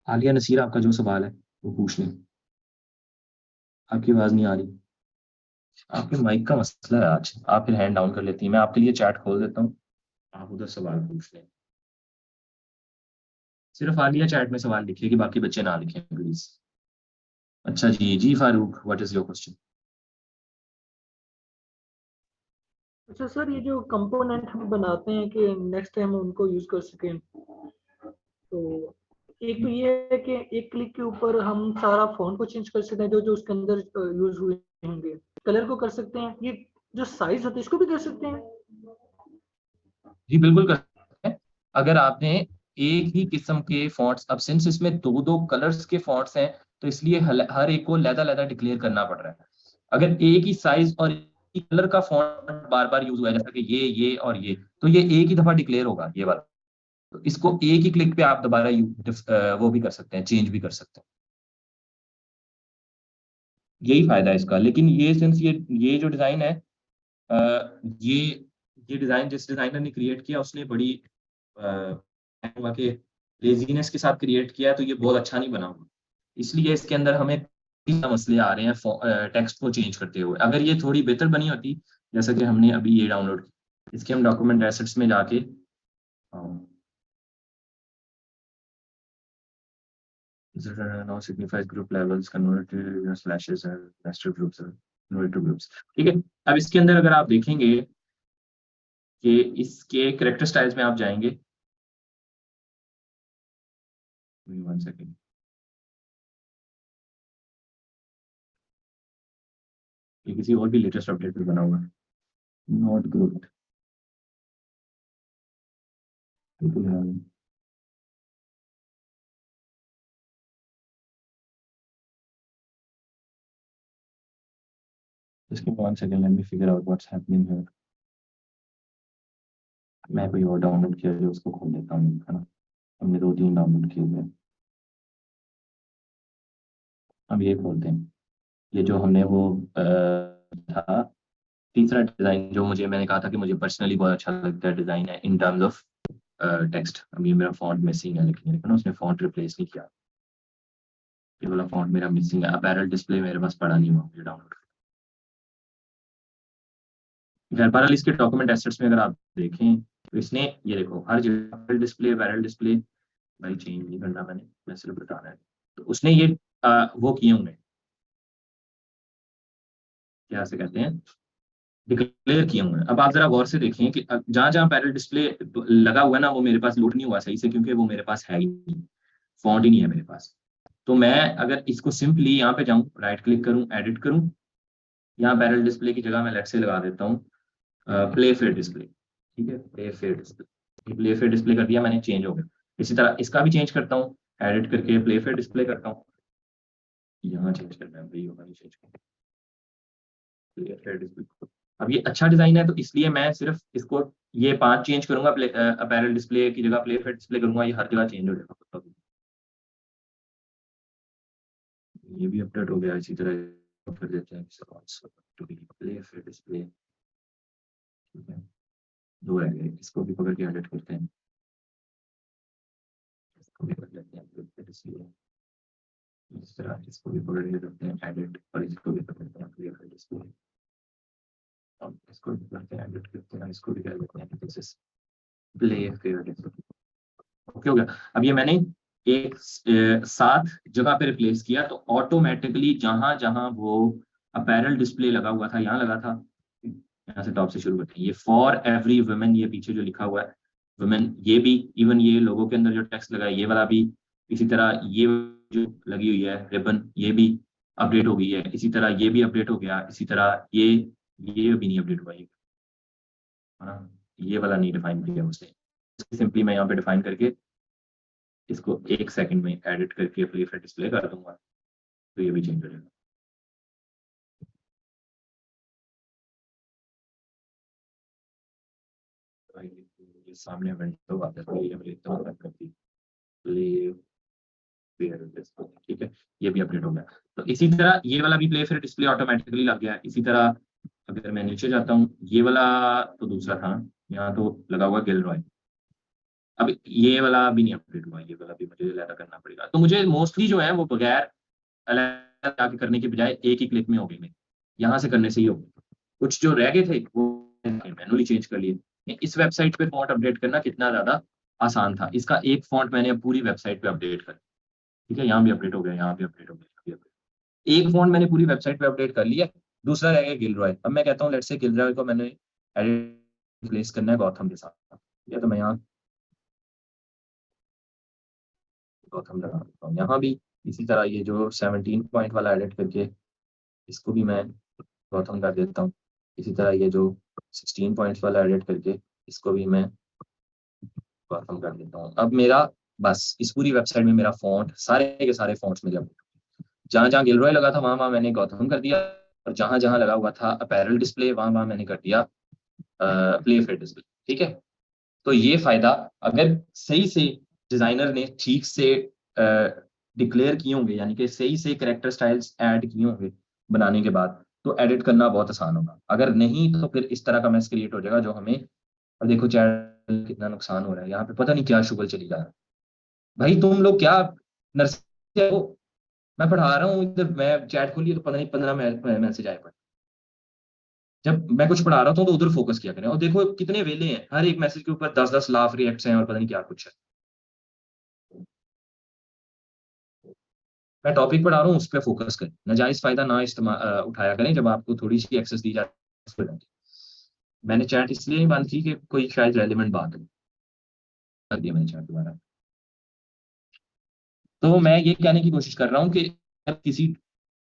आलिया नसीर, आपका जो सवाल है वो पूछ लें। आपकी आवाज नहीं आ रही, आपके माइक का मसला है आज। आप फिर हैंड डाउन कर लेती हैं, मैं आपके लिए चैट खोल देता हूँ, आप उधर सवाल पूछ लें। सिर्फ आलिया चैट में सवाल लिखिए कि बाकी बच्चे ना लिखें प्लीज। अच्छा जी, जी Farooq, what is your question? अच्छा सर, ये जो कंपोनेंट हम बनाते हैं कि नेक्स्ट टाइम उनको यूज कर सकें, तो एक तो ये है कि एक क्लिक के ऊपर हम सारा फॉन्ट को चेंज कर सकते हैं जो जो उसके अंदर यूज हुए होंगे, कलर को कर सकते हैं, ये जो साइज होता है इसको भी कर सकते हैं। जी बिल्कुल कर सकते हैं। अगर आपने एक ही किस्म के फॉन्ट्स, अब सिंस इसमें 2 कलर्स के फॉन्ट्स हैं, तो इसलिए हर एक को लहदा डिक्लेयर करना पड़ रहा है। अगर एक ही साइज और एक ही कलर का फॉन्ट बार बार यूज हुआ है, जैसा कि ये और ये, तो ये एक ही दफा डिक्लेयर होगा ये वाला। तो इसको एक ही क्लिक पे आप दोबारा वो भी कर सकते हैं, चेंज भी कर सकते हैं। यही फायदा है इसका। लेकिन ये सिंस ये जो डिजाइन है, ये डिजाइन जिस डिजाइनर ने क्रिएट किया उसने बड़ी हुआ कि लेजीनेस के साथ क्रिएट किया है, तो ये बहुत अच्छा नहीं बना हुआ। इसलिए इसके अंदर हमें मसले आ रहे हैं टेक्स्ट को चेंज करते हुए। अगर ये थोड़ी बेहतर बनी होती, जैसा कि हमने अभी ये डाउनलोड की, इसके हम डॉक्यूमेंट एसेट्स में जाके now signifies group levels converted slashes and nested groups and converted to groups। ठीक है। अब इसके अंदर अगर आप देखेंगे कि इसके करेक्टर स्टाइल्स में आप जाएंगे, 1 सेकेंड, ये किसी और भी लेटेस्ट अपडेट में बना हुआ है, not group. Just give me 1 second, let me figure out what's happening here। मैं कोई और डाउनलोड किया जो उसको खोल देता हूँ, है ना। हमने 2-3 डाउनलोड किए हुए हैं। अब ये खोलते हैं। ये जो हमने वो था तीसरा डिजाइन, जो मैंने कहा था कि मुझे पर्सनली बहुत अच्छा लगता है डिजाइन है इन टर्म्स ऑफ टेक्स्ट। अभी मेरा फॉन्ट मिसिंग है, लेकिन ना उसने फॉन्ट रिप्लेस नहीं किया, ये वाला फॉन्ट मेरा मिसिंग है। अपैरल डिस्प्ले मेरे पास पड़ा नहीं हुआ मुझे डाउनलोड। बहरहाल इसके डॉक्यूमेंट एसेट्स में अगर आप देखें तो इसने ये देखो हर जगह डिस्प्ले, पैरल डिस्प्ले, भाई चेंज नहीं करना मैं सिर्फ बताना है। तो उसने ये वो किए होंगे, क्या से कहते हैं, डिक्लेयर किए हुए हैं। अब आप जरा गौर से देखें कि जहां जहां पैरल डिस्प्ले लगा हुआ है ना, वो मेरे पास लोड नहीं हुआ सही से, क्योंकि वो मेरे पास है ही नहीं, फॉन्ट ही नहीं है मेरे पास। तो मैं अगर इसको सिंपली यहाँ पे जाऊं, राइट क्लिक करूं, एडिट करूं, यहाँ पैरल डिस्प्ले की जगह मैं लेट से लगा देता हूँ प्ले फेयर डिस्प्ले। ठीक है, play fair display, play fair display कर दिया मैंने, चेंज हो गया। इसी तरह इसका भी चेंज करता हूँ, एडिट करके प्ले फेयर डिस्प्ले करता हूँ, यहाँ चेंज करना है, वही होगा, चेंज करना, प्ले फेयर डिस्प्ले। अब ये अच्छा डिजाइन है, तो इसलिए मैं सिर्फ इसको ये 5 चेंज करूंगा, अपैरल डिस्प्ले की जगह प्ले फेयर डिस्प्ले करूंगा, ये हर जगह चेंज हो जाएगा। ये भी अपडेट हो गया। इसी तरह कर देते हैं प्ले फेयर डिस्प्ले। ठीक है, 2 रह गए, इसको भी पकड़ के एडिट करते हैं, इसको भी कर लेते हैं डिस्प्ले। इस तरह इसको भी पकड़ के करते हैं एडिट, और इसको भी पकड़ते हैं प्ले फेयर डिस्प्ले। अब इसको भी करते हैं एडिट करते हैं, इसको भी कर लेते हैं this is play fair display. Okay हो गया। अब ये मैंने एक 7 जगह पे रिप्लेस किया, तो ऑटोमेटिकली जहां जहां वो अपैरल डिस्प्ले लगा हुआ था, यहाँ लगा था, यहाँ से टॉप से शुरू करते हैं। ये फॉर एवरी वुमेन, ये पीछे जो लिखा हुआ है वुमेन, ये भी, इवन ये लोगों के अंदर जो टेक्स्ट लगा है ये वाला भी, इसी तरह ये जो लगी हुई है रिबन, ये भी अपडेट हो गई है। इसी तरह ये भी अपडेट हो गया। इसी तरह ये भी नहीं अपडेट हुआ, ये है ना, ये वाला नहीं डिफाइन किया उसने। सिंपली मैं यहाँ पे डिफाइन करके इसको 1 सेकंड में एडिट करके प्ले फिर डिस्प्ले कर दूंगा, तो ये भी चेंज हो जाएगा। ये सामने विंडो आ जाता है, ये मैं लेता हूँ बंद कर दी, प्ले फिर डिस्प्ले, ठीक है, ये भी अपडेट हो गया। तो इसी तरह ये वाला भी प्ले फिर डिस्प्ले ऑटोमेटिकली लग गया। इसी तरह अगर मैं नीचे जाता हूँ, ये वाला तो दूसरा था, यहाँ तो लगा हुआ गिलरॉय। अब ये वाला भी नहीं अपडेट हुआ, ये वाला भी मुझे अलग करना पड़ेगा। तो मुझे मोस्टली जो है वो बगैर अलग आके करने के बजाय एक ही क्लिक में हो गई, मैं यहाँ से करने से ही हो गई। कुछ जो रह गए थे वो मैनुअली चेंज कर लिए। इस वेबसाइट पे फॉन्ट अपडेट करना कितना ज्यादा आसान था। इसका एक फॉन्ट मैंने पूरी वेबसाइट पे अपडेट कर, ठीक है, यहाँ भी अपडेट हो गया, यहाँ भी अपडेट हो गया, यहाँ भी update। एक फॉन्ट मैंने पूरी वेबसाइट पे अपडेट कर लिया, दूसरा रह गया गिलरॉय। अब मैं कहता हूँ लेट्स से गिलरॉय को मैंने एडिट प्लेस करना है गौतम के साथ, या तो मैं यहाँ गौतम लगा देता हूँ। यहाँ भी इसी तरह ये जो 17 पॉइंट वाला एडिट करके इसको भी मैं गौतम कर देता हूँ। इसी तरह ये जो 16 पॉइंट्स वाला एडिट करके इसको भी मैं गौतम कर देता हूँ। अब मेरा बस इस पूरी वेबसाइट में मेरा फॉन्ट सारे के सारे फॉन्ट्स मेरे अपडेट, जहाँ जहाँ गिलरॉय लगा था वहां मैंने गौतम कर दिया, और जहां जहां लगा हुआ था अपैरल डिस्प्ले वहां मैंने कर दिया प्ले फिर डिस्प्ले, ठीक है। तो ये फायदा अगर सही से डिजाइनर ने ठीक से डिक्लेयर किए होंगे, यानी कि सही से कैरेक्टर स्टाइल्स ऐड किए होंगे बनाने के बाद, तो एडिट करना बहुत आसान होगा। अगर नहीं तो फिर इस तरह का मैस क्रिएट हो जाएगा जो हमें, अब देखो चैट कितना नुकसान हो रहा है, यहाँ पे पता नहीं क्या शुगल चली जा रहा है। भाई तुम लोग क्या नर्सरी हो, मैं पढ़ा रहा हूँ इधर, मैं चैट खोली तो पता नहीं 15 मैसेज आए पड़े। जब मैं कुछ पढ़ा रहा हूँ तो उधर फोकस किया करें। और देखो कितने वेले हैं, हर एक मैसेज के ऊपर 10-10 लाख रिएक्ट्स हैं और पता नहीं क्या कुछ है। मैं टॉपिक पढ़ा रहा हूँ, उस पर फोकस करें, नाजायज फायदा ना इस्तेमाल उठाया करें जब आपको थोड़ी सी एक्सेस दी जाए। मैंने चैट इसलिए नहीं बंद की कि कोई शायद रेलिवेंट बात हो, कर दिया मैंने चैट दोबारा। तो मैं ये कहने की कोशिश कर रहा हूँ कि किसी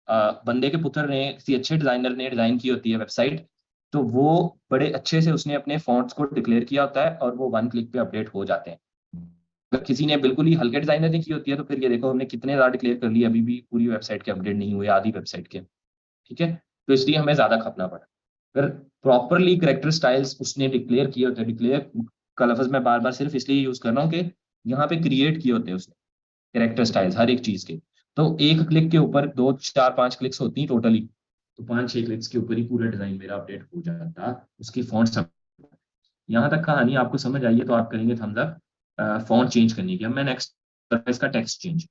बंदे के पुत्र ने, किसी अच्छे डिजाइनर ने डिजाइन की होती है वेबसाइट, तो वो बड़े अच्छे से उसने अपने फॉन्ट्स को डिक्लेयर किया होता है और वो 1 क्लिक पे अपडेट हो जाते हैं। अगर किसी ने बिल्कुल ही हल्के डिजाइनर ने की होती है तो फिर ये देखो हमने कितने ज्यादा डिक्लेयर कर लिए, अभी भी पूरी वेबसाइट के अपडेट नहीं हुए, आधी वेबसाइट के, ठीक है। तो इसलिए हमें ज्यादा खपना पड़ा। अगर प्रॉपरली करेक्टर स्टाइल्स उसने डिक्लेयर किए होते हैं, डिक्लेयर का लफ्ज मैं बार बार सिर्फ इसलिए यूज कर रहा हूँ कि यहाँ पे क्रिएट किए होते हैं उसने कैरेक्टर स्टाइल्स हर एक चीज के। तो एक क्लिक के ऊपर 2-4-5 क्लिक्स होती हैं टोटली, तो 5-6 क्लिक्स के ऊपर ही पूरा डिजाइन मेरा अपडेट हो जाता, उसकी फॉन्ट सब। यहाँ तक कहानी आपको समझ आई है तो आप करेंगे थम्स अप फॉन्ट चेंज करने की। अब मैं नेक्स्ट इसका टेक्स्ट चेंज,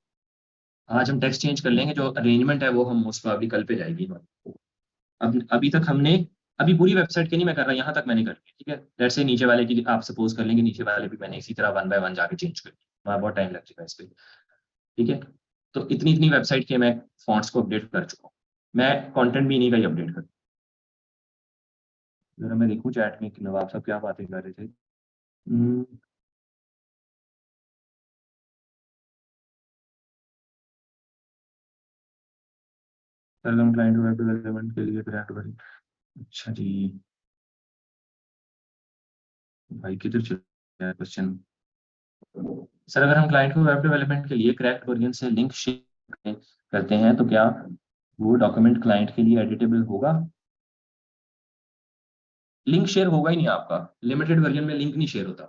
आज हम टेक्स्ट चेंज कर लेंगे। जो अरेंजमेंट है वो हम मोस्ट प्रोबेबली कल पे जाएगी। अब अभी तक हमने, अभी पूरी वेबसाइट के नहीं मैं कर रहा, यहाँ तक मैंने कर लिया, ठीक है। लेट्स से नीचे वाले की आप सपोज कर लेंगे, नीचे वाले भी मैंने इसी तरह 1 बाय 1 जाके चेंज कर दिया, बहुत टाइम लग चुका है इस पर, ठीक है। तो इतनी इतनी वेबसाइट के मैं फॉन्ट्स को अपडेट कर चुका हूँ। मैं कंटेंट भी इन्हीं का ही अपडेट कर, जरा मैं देखूं चैट में कि नवाब साहब क्या बातें कर रहे थे। हम क्लाइंट वेब डेवलपमेंट के लिए क्लाइंट, अच्छा जी भाई किधर चल रहा है क्वेश्चन। सर अगर हम क्लाइंट को वेब डेवलपमेंट के लिए करेक्ट वर्जन से लिंक शेयर करते हैं तो क्या वो डॉक्यूमेंट क्लाइंट के लिए एडिटेबल होगा? लिंक शेयर होगा ही नहीं आपका, लिमिटेड वर्जन में लिंक नहीं शेयर होता।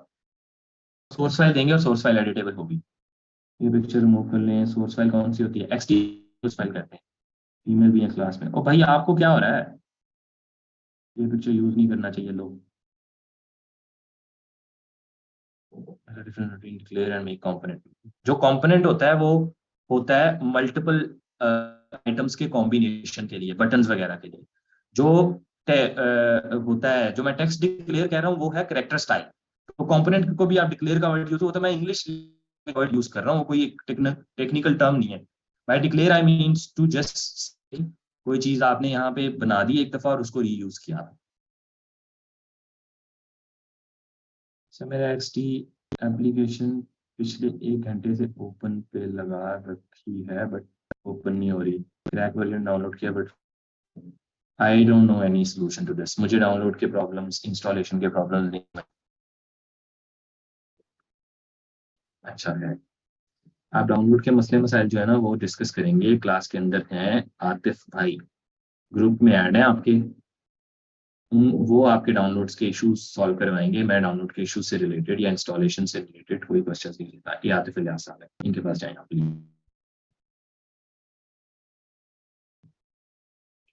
सोर्स फाइल देंगे और सोर्स फाइल एडिटेबल होगी। ये पिक्चर रिमूव कर लें, सोर्स फाइल कौन सी होती है? एक्सटी सोर्स फाइल कहते हैं। ईमेल भी है क्लास में। ओ भाई आपको क्या हो रहा है, ये पिक्चर यूज नहीं करना चाहिए लोग। डिक्लेयर एंड मेक कंपोनेंट, जो कंपोनेंट होता है वो होता है मल्टीपल आइटम्स के कॉम्बिनेशन के लिए, बटन्स वगैरह के लिए। जो होता है, जो मैं टेक्स्ट डिक्लेयर कह रहा हूँ वो है कैरेक्टर स्टाइल। तो कंपोनेंट को भी आप डिक्लेयर का वर्ड यूज हो, तो मैं इंग्लिश वर्ड यूज कर रहा हूँ, कोई टेक्निकल टर्म नहीं है। By declare I means to just, कोई चीज आपने यहाँ पे बना दी एक दफा और उसको रीयूज किया। सर मेरा एक्सटी एप्लीकेशन पिछले 1 घंटे से ओपन पे लगा रखी है बट ओपन नहीं हो रही, क्रैक वर्जन डाउनलोड किया but I don't know any solution to this. मुझे डाउनलोड के प्रॉब्लम्स, इंस्टॉलेशन के प्रॉब्लम्स नहीं। अच्छा है, आप डाउनलोड के मसले मसाइल जो है ना वो डिस्कस करेंगे क्लास के अंदर। हैं आतिफ भाई, ग्रुप में ऐड है आपके, वो आपके डाउनलोड्स के इश्यूज सॉल्व करवाएंगे। मैं डाउनलोड के इश्यूज से रिलेटेड या इंस्टॉलेशन से रिलेटेड कोई क्वेश्चन नहीं लेता। ये आतिफ इलियास साहब है, इनके पास जाएं आप प्लीज।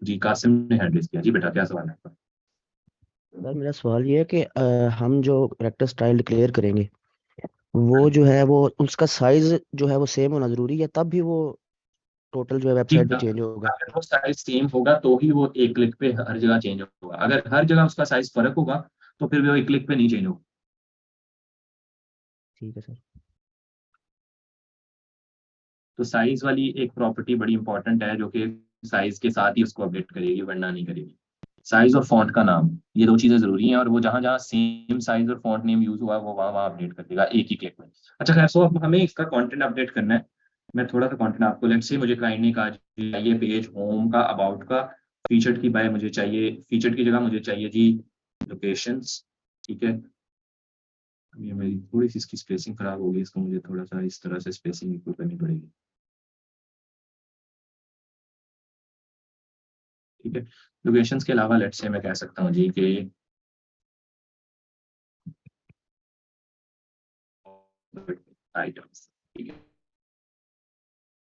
जी कासिम ने हैंड रेज किया। जी बेटा क्या सवाल है आपका? सर मेरा सवाल ये है कि हम जो करेक्टर स्टाइल डिक्लेयर करेंगे वो जो है वो उसका साइज जो है वो सेम होना जरूरी है, तब भी वो टोटल जो है जी वेबसाइट पे चेंज होगा। अगर वो साइज सेम होगा तो ही वो एक क्लिक पे हर जगह चेंज होगा। अगर हर जगह उसका साइज फर्क होगा तो फिर वो एक क्लिक पे नहीं चेंज होगा। ठीक है सर। तो साइज वाली एक प्रॉपर्टी बड़ी इंपॉर्टेंट है जो कि साइज के साथ ही उसको अपडेट करेगी वरना नहीं करेगी। साइज और फॉन्ट का नाम, ये दो चीजें जरूरी हैं, और वो जहां जहां सेम साइज और फॉन्ट नेम यूज हुआ है वो वहां वहां अपडेट कर देगा एक ही क्लिक में। अच्छा खैर, सो अब हमें इसका कंटेंट अपडेट करना है। मैं थोड़ा सा कंटेंट आपको, लेट्स से मुझे क्लाइंट ने कहा जी चाहिए पेज होम का, अबाउट का, फीचर्ड की बाय मुझे चाहिए, फीचर्ड की जगह मुझे चाहिए जी लोकेशंस। ठीक है, ये मेरी थोड़ी सी इसकी स्पेसिंग खराब होगी, इसको मुझे थोड़ा सा इस तरह से स्पेसिंग इंप्रूव करनी पड़ेगी। ठीक है, लोकेशंस के अलावा लेट्स से मैं कह सकता हूँ जी कि आइटम्स। ठीक है,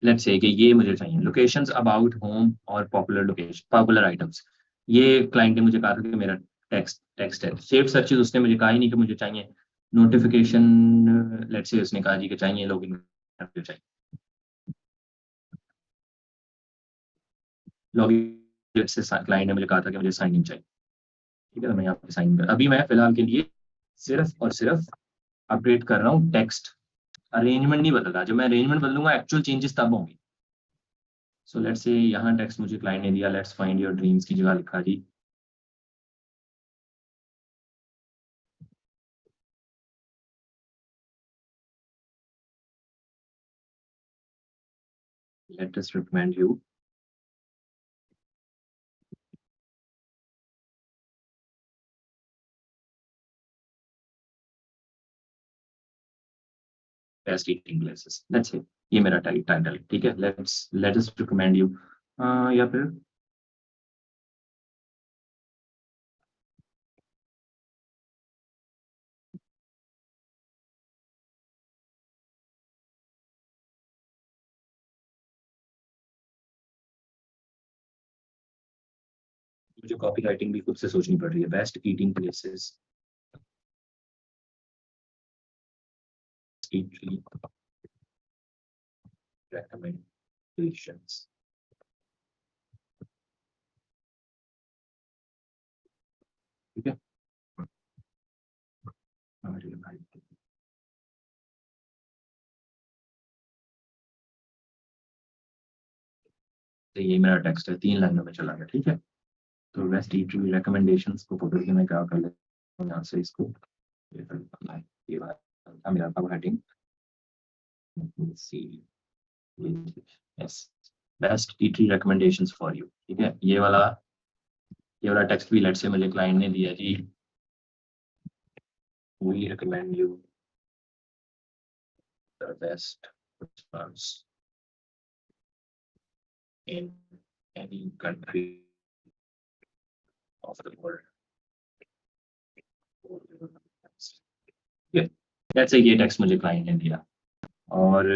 लेट्स से कि ये मुझे चाहिए लोकेशंस अबाउट होम और पॉपुलर लोकेशन, पॉपुलर आइटम्स। ये क्लाइंट ने मुझे कहा था कि मेरा टेक्स्ट टेक्स्ट है। सेव सर्चेज उसने मुझे कहा ही नहीं कि मुझे चाहिए। नोटिफिकेशन लेट्स से उसने कहा जी कि चाहिए लॉगिन चाहिए, लॉगिन से क्लाइंट ने मुझे कहा था कि मुझे साइन इन चाहिए। ठीक है, तो मैं यहाँ पे साइन कर, अभी मैं फिलहाल के लिए सिर्फ और सिर्फ अपडेट कर रहा हूँ टेक्स्ट, अरेंजमेंट नहीं बदल रहा। जब मैं अरेंजमेंट बदलूंगा एक्चुअल चेंजेस तब होंगे। सो लेट्स से यहाँ टेक्स्ट मुझे क्लाइंट ने दिया, लेट्स फाइंड योर ड्रीम्स की जगह लिखा जी let us recommend you. Best eating places, let's say ये मेरा टाइटल। ठीक है, लेट अस रिकमेंड यू, या फिर मुझे कॉपी राइटिंग भी खुद से सोचनी पड़ रही है। Best eating places, recommendations। ठीक है, अरे भाई, तो ये मेरा टेक्स्ट है, 3 लाइनों में चला गया। ठीक है, तो बेस्ट ईटरी रिकमेंडेशंस को पकड़ के मैं क्या कर लेता हूँ यहाँ से इसको, ये कर लेता हूँ। ये बात मेरा अब heading C, yes, best eatery recommendations for you. ठीक है, ये वाला टेक्स्ट भी लेट से मुझे क्लाइंट ने दिया जी, we recommend you the best restaurants in any country of the world. Let's say ये टेक्स्ट मुझे क्लाइंट ने दिया, और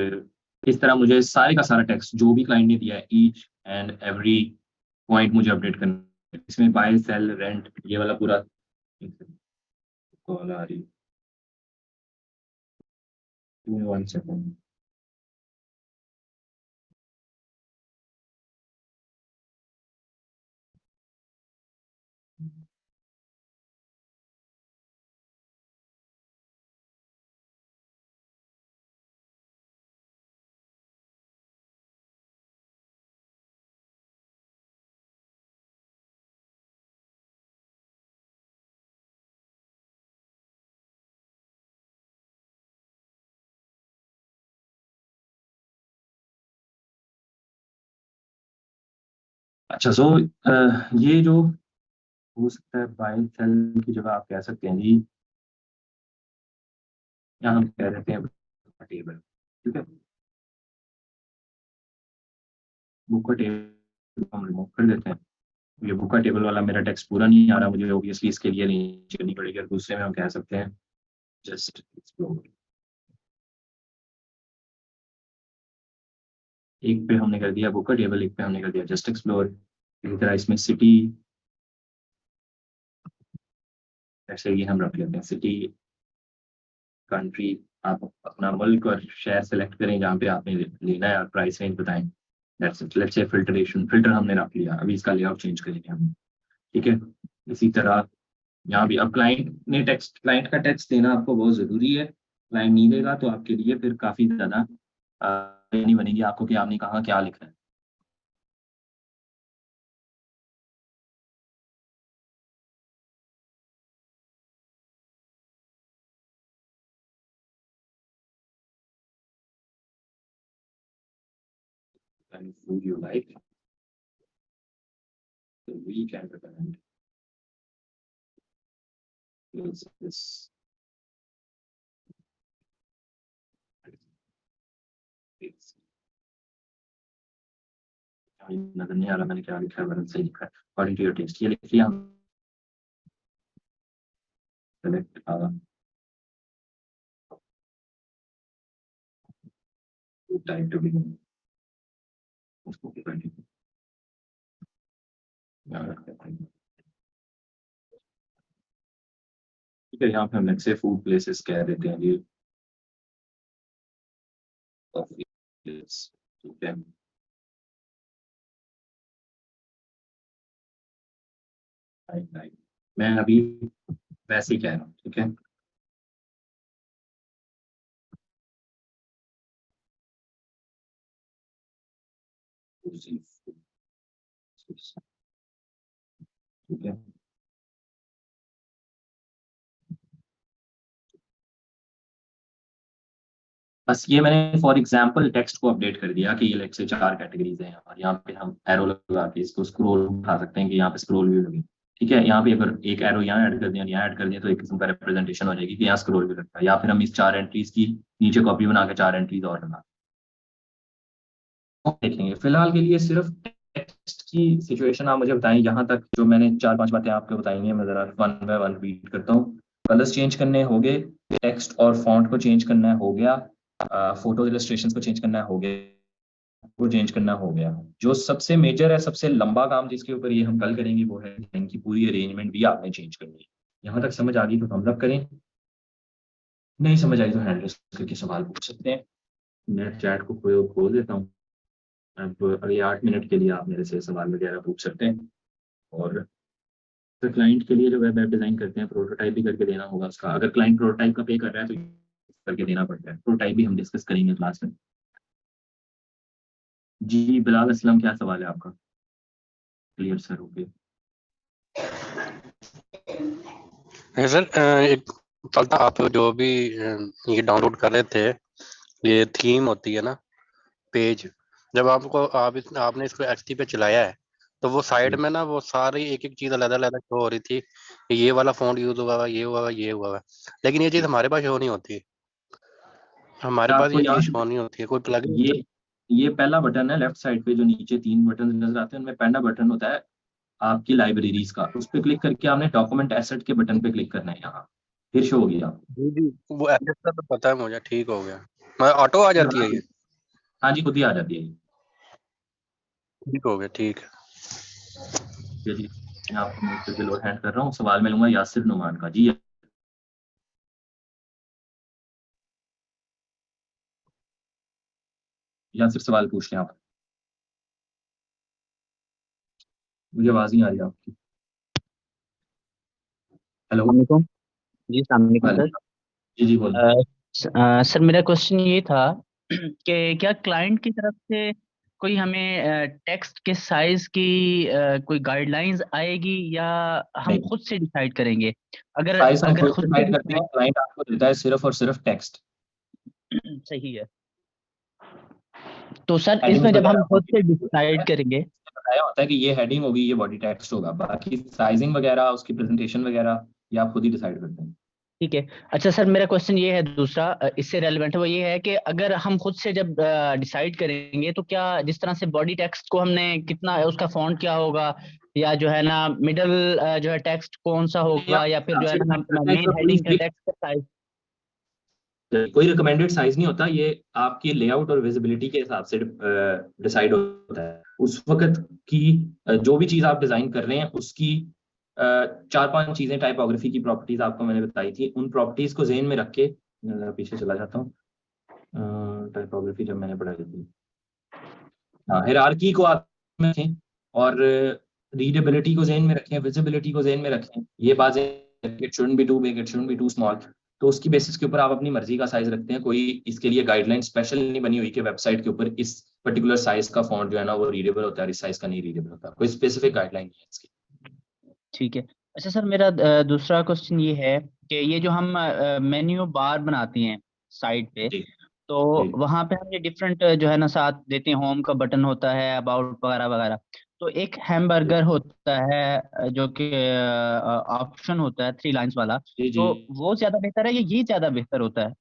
इस तरह मुझे सारे का सारा टेक्स्ट जो भी क्लाइंट ने दिया है ईच एंड एवरी पॉइंट मुझे अपडेट करना है। इसमें बाय सेल रेंट ये वाला पूरा, कॉल आ रही है 1 सेकंड। अच्छा, सो ये जो हो सकता है बाय सेल की जगह आप कह सकते हैं जी, यहाँ हम कह देते हैं टेबल, ठीक है। बुक का टेबल हम रिमूव कर देते हैं। ये बुक का टेबल वाला मेरा टेक्स्ट पूरा नहीं आ रहा मुझे, ऑब्वियसली इसके लिए नहीं करनी पड़ेगी। और दूसरे में हम कह सकते हैं जस्ट एक्सप्लोर। एक पे हमने कर दिया बुक का टेबल, एक पे हमने कर दिया जस्ट एक्सप्लोर। इसी तरह इसमें सिटी, ऐसे ही हम रख लेते हैं सिटी, कंट्री। आप अपना मुल्क और शहर सेलेक्ट करें जहाँ पे आपने लेना है और प्राइस रेंज बताएं। That's it. Let's say filter हमने रख लिया, अभी इसका लेआउट चेंज करेंगे हम, ठीक है। इसी तरह यहाँ भी अब क्लाइंट का टेक्स्ट देना आपको बहुत ज़रूरी है। क्लाइंट नहीं देगा तो आपके लिए फिर काफ़ी ज़्यादा नहीं बनेगी आपको कि आपने कहाँ क्या लिखना है। And food you like, the week and recommend is this. नजर नहीं आ रहा मैंने क्या लिखा है, वरन सही लिखा है। अकॉर्डिंग टू योर टेस्ट ये लिख लिया। सेलेक्ट टाइम टू बिगिन, उसको कंटिन्यू याद रखते हैं, ठीक है। यहाँ पे हम लेट्स से फूड प्लेसेस कह देते हैं जी, ठीक है। मैं अभी वैसे ही कह रहा हूँ, ठीक है। ठीक है, बस ये मैंने फॉर एग्जांपल टेक्स्ट को अपडेट कर दिया कि ये लेट्स से 4 कैटेगरीज हैं और यहाँ पे हम एरो लगा के इसको स्क्रॉल उठा सकते हैं कि यहाँ पे स्क्रॉल व्यू लगे, ठीक है। यहाँ पे अगर एक एरो यहाँ ऐड कर दिया, यहाँ ऐड कर दिया तो एक किस्म का रिप्रेजेंटेशन हो जाएगी कि यहाँ स्क्रॉल व्यू लगता है। या फिर हम इस 4 एंट्रीज की नीचे कॉपी बना के 4 एंट्रीज और लगा देखेंगे। फिलहाल के लिए सिर्फ टेक्स्ट की सिचुएशन आप मुझे बताएं, यहाँ तक जो मैंने 4-5 बातें आपको बताई हैं मैं जरा वन बाय वन रीड करता हूँ। कलर्स चेंज करने हो गए, टेक्स्ट और फॉन्ट को चेंज करना हो गया, फोटो इलस्ट्रेशन को चेंज करना हो गया, को चेंज करना हो गया। जो सबसे मेजर है, सबसे लंबा काम जिसके ऊपर ये हम कल करेंगे वो है इनकी पूरी अरेंजमेंट भी आपने चेंज करनी है। यहाँ तक समझ आ गई तो हम करें, नहीं समझ आई तो हैंड रेस करके सवाल पूछ सकते हैं। मैं चैट को खोल देता हूँ। अब अगले 8 मिनट के लिए आप मेरे से सवाल वगैरह पूछ सकते हैं। और फिर क्लाइंट के लिए जो वेब ऐप डिजाइन करते हैं प्रोटोटाइप भी करके देना होगा उसका। अगर क्लाइंट प्रोटोटाइप का पे कर रहा है तो करके देना पड़ता है। प्रोटोटाइप भी हम डिस्कस करेंगे क्लास में। जी बिलाल असलम, क्या सवाल है आपका? Clear sir, okay. सर एक सवाल था, आप जो भी ये डाउनलोड कर रहे थे, ये थीम होती है ना पेज, जब आपने इसको एक्सटी पे चलाया है तो वो साइड में ना वो सारी एक एक चीज अलग अलग शो हो रही थी कि ये वाला फॉन्ट यूज हुआ, ये हुआ, ये हुआ, लेकिन ये चीज हमारे पास शो नहीं होती। हमारे पास आपको ये चीज याद शो नहीं होती है। कोई प्लगइन? ये पहला बटन है लेफ्ट साइड पे, जो नीचे 3 बटन नजर आते हैं उनमें पहला बटन होता है आपकी लाइब्रेरीज का। उस पर क्लिक करके आपने डॉक्यूमेंट एसेट के बटन पे क्लिक करना है, यहाँ फिर शो होगी आप। जी जी, वो एसेट का तो पता है मुझे, ठीक हो गया। मैं ऑटो आ जाती है ये? हाँ जी, खुद ही आ जाती है ये। ठीक हो गया, ठीक है। ये जी मैं आपको म्यूट करके लोड हैंड कर रहा हूँ। सवाल मैं लूंगा यासिर नुमान का। जी यासिर सवाल पूछ लें आप। मुझे आवाज नहीं आ रही आपकी। हेलो। वालेकुम जी, अस्सलाम वालेकुम सर। जी जी बोलिए। सर मेरा क्वेश्चन ये था कि क्या क्लाइंट की तरफ से कोई हमें टेक्स्ट के साइज की कोई गाइडलाइंस आएगी या हम नहीं, खुद से डिसाइड करेंगे? अगर साइज हम अगर खुद खुद से डिसाइड करते हैं, क्लाइंट आपको देता है सिर्फ और सिर्फ टेक्स्ट। सही है। तो सर हेडिंग्स इसमें जब हम वगैरह खुद से डिसाइड करेंगे बताया होता है कि ये हेडिंग होगी, ये बॉडी टेक्स्ट होगा, बाकी साइजिंग वगैरह, उसकी प्रेजेंटेशन वगैरह ये आप खुद ही डिसाइड करते हैं। ठीक है। अच्छा सर, मेरा क्वेश्चन ये है दूसरा, इससे रेलेवेंट है, वो ये है कि अगर हम खुद से जब डिसाइड करेंगे तो क्या जिस तरह से बॉडी टेक्स्ट को हमने कितना, उसका फॉन्ट क्या होगा, या जो है ना मिडल जो है टेक्स्ट कौन सा होगा, या फिर जो है ना मेन हेडिंग का टेक्स्ट का साइज? कोई रिकमेंडेड साइज नहीं होता, ये आपकी लेआउट और विजिबिलिटी के हिसाब से डिसाइड होता है। उस वक्त की जो भी चीज आप डिजाइन कर रहे हैं उसकी 4-5 चीजें, टाइपोग्राफी की प्रॉपर्टीज आपको मैंने बताई थी, उन प्रॉपर्टीज को ज़हन में रख के, मैं पीछे चला जाता हूँ, टाइपोग्राफी जब मैंने पढ़ाई थी, हायरार्की को आप में रखें और रीडेबिलिटी को ज़हन में रखें, विजिबिलिटी को ज़हन में रखें, ये बातें, it shouldn't be too big, it shouldn't be too small. तो उसकी बेसिस के ऊपर आप अपनी मर्जी का साइज रखते हैं। कोई इसके लिए गाइडलाइन स्पेशल नहीं बनी हुई कि वेबसाइट के ऊपर इस पर्टिकुलर साइज का फॉन्ट जो है ना वो रीडेबल होता है, इस साइज का नहीं रीडेबल होता, कोई स्पेसिफिक गाइडलाइन नहीं है इसकी। ठीक है। अच्छा सर, मेरा दूसरा क्वेश्चन ये है कि ये जो हम मेन्यू बार बनाते हैं साइट पे, जी, तो वहां पे हम ये डिफरेंट जो है ना साथ देते हैं, होम का बटन होता है, अबाउट वगैरह वगैरह, तो एक हैमबर्गर होता है जो कि ऑप्शन होता है 3 लाइंस वाला, जी, जी। तो वो ज्यादा बेहतर है या ये ज्यादा बेहतर होता है?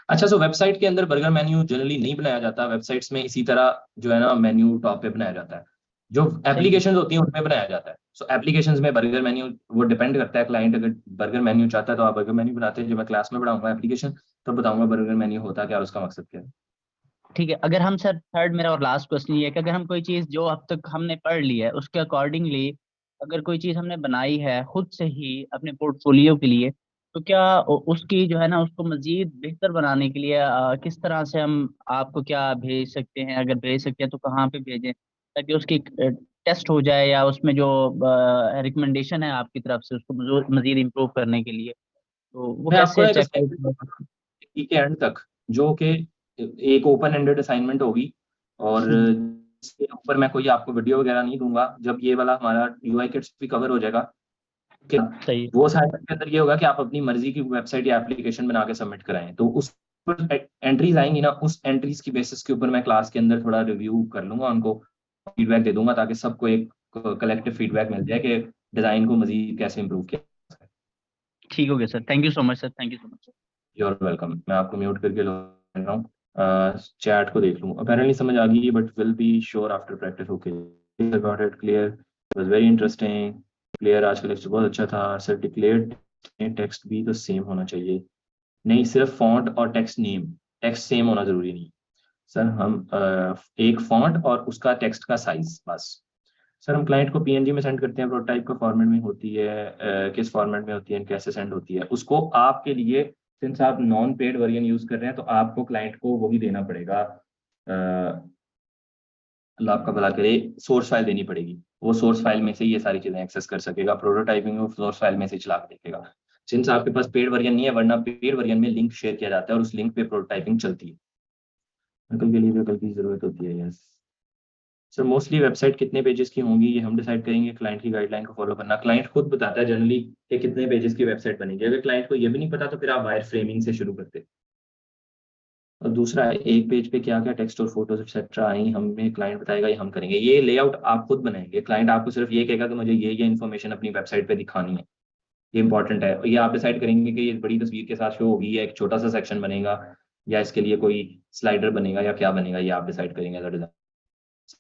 अच्छा, सो वेबसाइट के अंदर बर्गर मेन्यू जनरली नहीं बनाया जाता, वेबसाइट्स में इसी तरह जो है ना मेन्यू टॉप पे बनाया जाता है, जो एप्लीकेशंस होती हैं उनमें बनाया जाता है। सो एप्लीकेशंस में बर्गर मेन्यू वो डिपेंड करता है, क्लाइंट अगर बर्गर मेन्यू चाहता है तो आप बर्गर मेन्यू बनाते हैं। जो मैं क्लास में पढ़ाऊंगा एप्लीकेशन, तो बताऊंगा बर्गर मेन्यू होता क्या है, उसका मकसद क्या है। ठीक है। अगर हम सर, थर्ड मेरा और लास्ट क्वेश्चन ये है कि अगर हम कोई चीज जो अब तक हमने पढ़ ली है उसके अकॉर्डिंगली अगर कोई चीज हमने बनाई है खुद से ही अपने पोर्टफोलियो के लिए, तो क्या उसकी जो है ना उसको मजीद बेहतर बनाने के लिए किस तरह से हम आपको क्या भेज सकते हैं? अगर भेज सकते हैं तो कहाँ पे भेजें ताकि उसकी टेस्ट हो जाए, या उसमें जो रिकमेंडेशन है आपकी तरफ से उसको मजीद इम्प्रूव करने के लिए, तो वो मैं आपको कैसे एक चेक असाइनमेंट के एंड तक, जो कि एक ओपन एंडेड असाइनमेंट होगी, और इसके ऊपर मैं कोई आपको वीडियो वगैरह नहीं दूंगा। जब ये वाला हमारा यूआई किट्स भी कवर हो जाएगा, सही है। वो असाइनमेंट के अंदर ये होगा कि आप अपनी मर्जी की वेबसाइट या एप्लीकेशन बना के सबमिट कराएं, तो उस पर एंट्रीज आएंगी ना, उस एंट्रीज की बेसिस के ऊपर मैं क्लास के अंदर थोड़ा रिव्यू कर लूंगा, उनको फीडबैक दे दूंगा, ताकि सबको एक कलेक्टिव फीडबैक मिल जाए कि डिजाइन को मजीद कैसे इंप्रूव किया। ठीक हो गया sir, thank you so much sir, thank you so much. You are welcome. मैं आपको म्यूट करके ले रहा हूँ, चैट को देख लूँ। अपेरेंटली समझ आ गई, but will be sure after practice. Okay, got it, clear, was very interesting, clear. आज का लेक्चर बहुत अच्छा था सर। डिक्लेयर्ड टेक्स्ट भी तो सेम होना चाहिए? नहीं, सिर्फ फॉन्ट और टेक्स्ट नेम, टेक्स्ट सेम होना जरूरी नहीं सर। हम एक फॉन्ट और उसका टेक्स्ट का साइज बस। सर हम क्लाइंट को पीएनजी में सेंड करते हैं, प्रोटोटाइप का फॉर्मेट में होती है, किस फॉर्मेट में होती है, कैसे सेंड होती है, उसको आपके लिए, सिंस आप नॉन पेड वर्जन यूज कर रहे हैं, तो आपको क्लाइंट को वो भी देना पड़ेगा, अल्लाह आपका भला करे, सोर्स फाइल देनी पड़ेगी। वो सोर्स फाइल में से ये सारी चीजें एक्सेस कर सकेगा, प्रोटोटाइपिंग वो सोर्स फाइल में से चला के देखेगा। सिंस आपके पास पेड वर्जन नहीं है, वरना पेड वर्जन में लिंक शेयर किया जाता है और उस लिंक पे प्रोटोटाइपिंग चलती है। अंकल के लिए भी अकल की जरूरत होती है, यस सर। मोस्टली वेबसाइट कितने पेजेस की होंगी ये हम डिसाइड करेंगे, क्लाइंट की गाइडलाइन को फॉलो करना। क्लाइंट खुद बताता है जनरली कि कितने पेजेस की वेबसाइट बनेगी। अगर क्लाइंट को ये भी नहीं पता तो फिर आप वायर फ्रेमिंग से शुरू करते। और दूसरा, एक पेज पे क्या क्या टेक्स्ट और फोटोज एक्सेट्रा आई, हमें क्लाइंट बताएगा, ये हम करेंगे। ये लेआउट आप खुद बनाएंगे, क्लाइंट आपको सिर्फ ये कहेगा कि मुझे ये इन्फॉर्मेशन अपनी वेबसाइट पे दिखानी है, ये इंपॉर्टेंट है। ये आप डिसाइड करेंगे कि ये बड़ी तस्वीर के साथ शो होगी या एक छोटा सा सेक्शन बनेगा, या इसके लिए कोई स्लाइडर बनेगा, या क्या बनेगा, ये आप डिसाइड करेंगे as a design.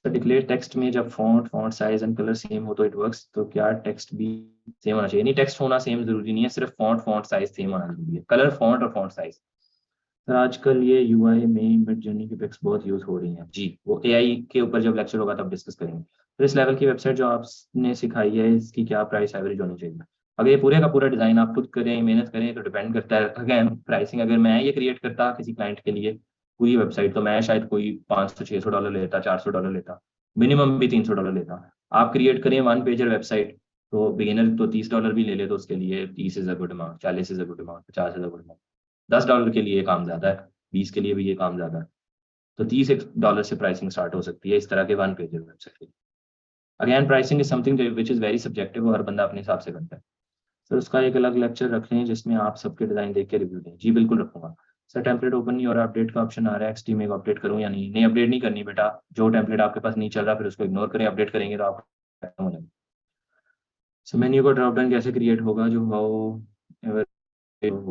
Declare text में जब font size and colour same हो तो इट वर्क्स, तो क्या टेक्स्ट भी सेम होना चाहिए? नहीं, टेक्स्ट होना सेम जरूरी नहीं है, सिर्फ फॉन्ट साइज सेम होना जरूरी है, कलर फॉन्ट और फॉन्ट साइज। सर आजकल ये यूआई में मिड जर्नी की पिक्स बहुत यूज हो रही हैं जी, वो एआई के ऊपर जब लेक्चर होगा तब डिस्कस करेंगे। तो इस लेवल की वेबसाइट जो आपने सिखाई है, इसकी क्या प्राइस एवरेज होनी चाहिए? अगर ये पूरे का पूरा डिजाइन आप खुद करें, मेहनत करें, तो डिपेंड करता है अगेन प्राइसिंग। अगर मैं ये क्रिएट करता किसी क्लाइंट के लिए पूरी वेबसाइट, तो मैं शायद कोई $500-600 लेता, $400 लेता, मिनिमम भी $300 लेता। आप क्रिएट करें 1 पेजर वेबसाइट, तो बिगिनर तो $30 भी ले ले, तो उसके लिए 30 is a good amount, 40 is a good amount, 50 is a good amount. $10 के लिए काम ज्यादा है, 20 के लिए भी ये काम ज्यादा है, तो $30 से प्राइसिंग स्टार्ट हो सकती है इस तरह के 1 पेजर वेबसाइट के लिए। Again pricing is something which is very subjective, हर बंदा अपने हिसाब से करता है। सर उसका एक अलग लेक्चर रख लें जिसमें आप सबके डिजाइन देख के रिव्यू दें। जी बिल्कुल रखूंगा सर टेम्पलेट ओपन नहीं हो रहा, अपडेट का ऑप्शन आ रहा है, एक्सटी में अपडेट करूँ या नहीं? नहीं, अपडेट नहीं करनी बेटा, जो टेम्पलेट आपके पास नहीं चल रहा फिर उसको इग्नोर करें, अपडेट करेंगे तो आप होना। सो मेन्यू का ड्रॉप डाउन कैसे क्रिएट होगा? जो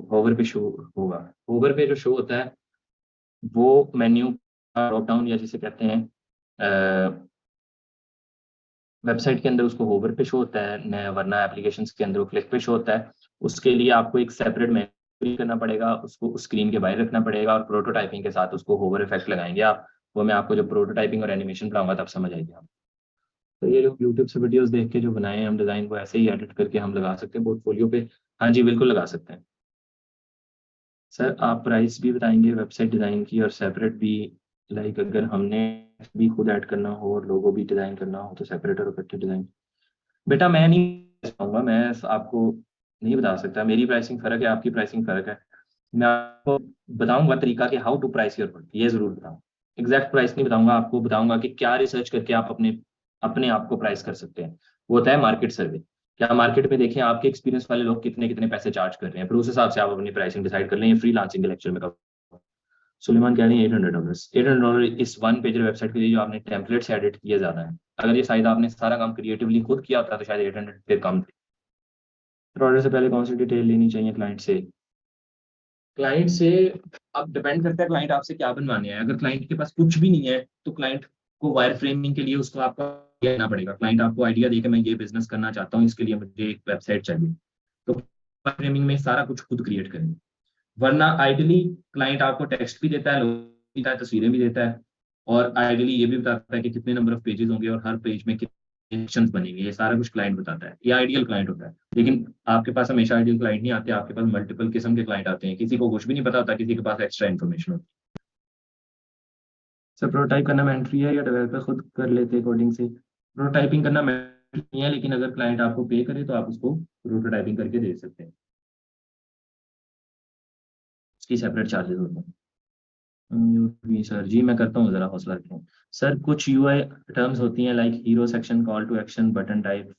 होवर पे शो होगा, होवर पे जो शो होता है वो मेन्यू का ड्रॉप डाउन, या जिसे कहते हैं वेबसाइट के अंदर उसको होवर पे शो होता है, वरना एप्लीकेशंस के अंदर वो क्लिक पे शो होता है। उसके लिए आपको एक सेपरेट मेन्यू करना पड़ेगा, उसको उस स्क्रीन के बाहर रखना पड़ेगा और प्रोटोटाइपिंग के साथ उसको होवर इफेक्ट लगाएंगे आप। वो मैं आपको जब प्रोटोटाइपिंग और एनिमेशन पढ़ाऊंगा तब समझ आएगी आप। तो ये जो यूट्यूब से वीडियोस देख के जो बनाए हैं हम डिज़ाइन, वो ऐसे ही एडिट करके हम लगा सकते हैं पोर्टफोलियो पे। हाँ जी बिल्कुल लगा सकते हैं। सर आप प्राइस भी बताएंगे वेबसाइट डिज़ाइन की और सेपरेट भी, लाइक अगर हमने भी खुद ऐड करना हो और लोगो भी डिज़ाइन करना हो तो सेपरेट और इफेक्टिव डिज़ाइन? बेटा मैं नहीं बता पाऊंगा, मैं आपको नहीं बता सकता, मेरी प्राइसिंग फ़र्क है, आपकी प्राइसिंग फ़र्क है। मैं आपको बताऊंगा तरीका कि how to price your product, ये ज़रूर बताऊँ। एग्जैक्ट प्राइस नहीं बताऊंगा, आपको बताऊंगा कि क्या रिसर्च करके आप अपने आप को प्राइस कर सकते हैं। वो होता है मार्केट सर्वे। क्या मार्केट में देखें आपके एक्सपीरियंस वाले लोग कितने कितने पैसे चार्ज कर रहे हैं, फिर उस हिसाब से आप अपनी प्राइसिंग डिसाइड कर लें। फ्रीलांसिंग के लेक्चर में कब सुलेमान कह रहे हैं $800। $800 इस वन पेजर वेबसाइट के लिए जो आपने टेम्पलेट से एडिट किया ज़्यादा है। अगर ये शायद आपने सारा काम क्रिएटिवली खुद किया होता तो शायद 800 फिर कम थे। ऑर्डर से पहले कौन सी डिटेल लेनी चाहिए क्लाइंट से? क्लाइंट से अब डिपेंड करता है क्लाइंट आपसे क्या बनवाने हैं। अगर क्लाइंट के पास कुछ भी नहीं है तो क्लाइंट को वायर फ्रेमिंग के लिए उसको आपको देना पड़ेगा। क्लाइंट आपको आइडिया दे के मैं ये बिजनेस करना चाहता हूँ, इसके लिए मुझे एक वेबसाइट चाहिए, तो वायर फ्रेमिंग में सारा कुछ खुद क्रिएट करेंगे। वरना आइडियली क्लाइंट आपको टेक्स्ट भी देता है, लोगो भी देता है, तस्वीरें भी देता है, और आइडियली ये भी बताता है कि कितने नंबर ऑफ पेजेस होंगे और हर पेज में कितने सेक्शंस बनेंगे। ये सारा कुछ क्लाइंट बताता है, ये आइडियल क्लाइंट होता है। लेकिन आपके पास हमेशा आइडियल क्लाइंट नहीं आते, आपके पास मल्टीपल किस्म के क्लाइंट आते हैं। किसी को कुछ भी नहीं पता होता, किसी के पास एक्स्ट्रा इन्फॉर्मेशन होती है। सर प्रोटोटाइप करना मैंडेटरी है या डेवलपर खुद कर लेते कोडिंग से? प्रोटोटाइपिंग करना मैंडेटरी नहीं है, लेकिन अगर क्लाइंट आपको पे करे तो आप उसको प्रोटोटाइपिंग करके दे सकते हैं, उसकी सेपरेट चार्जेस होते हैं। सर जी मैं करता हूँ, जरा हौसला रखें। सर कुछ यूआई टर्म्स होती हैं like hero section, call to action, button type,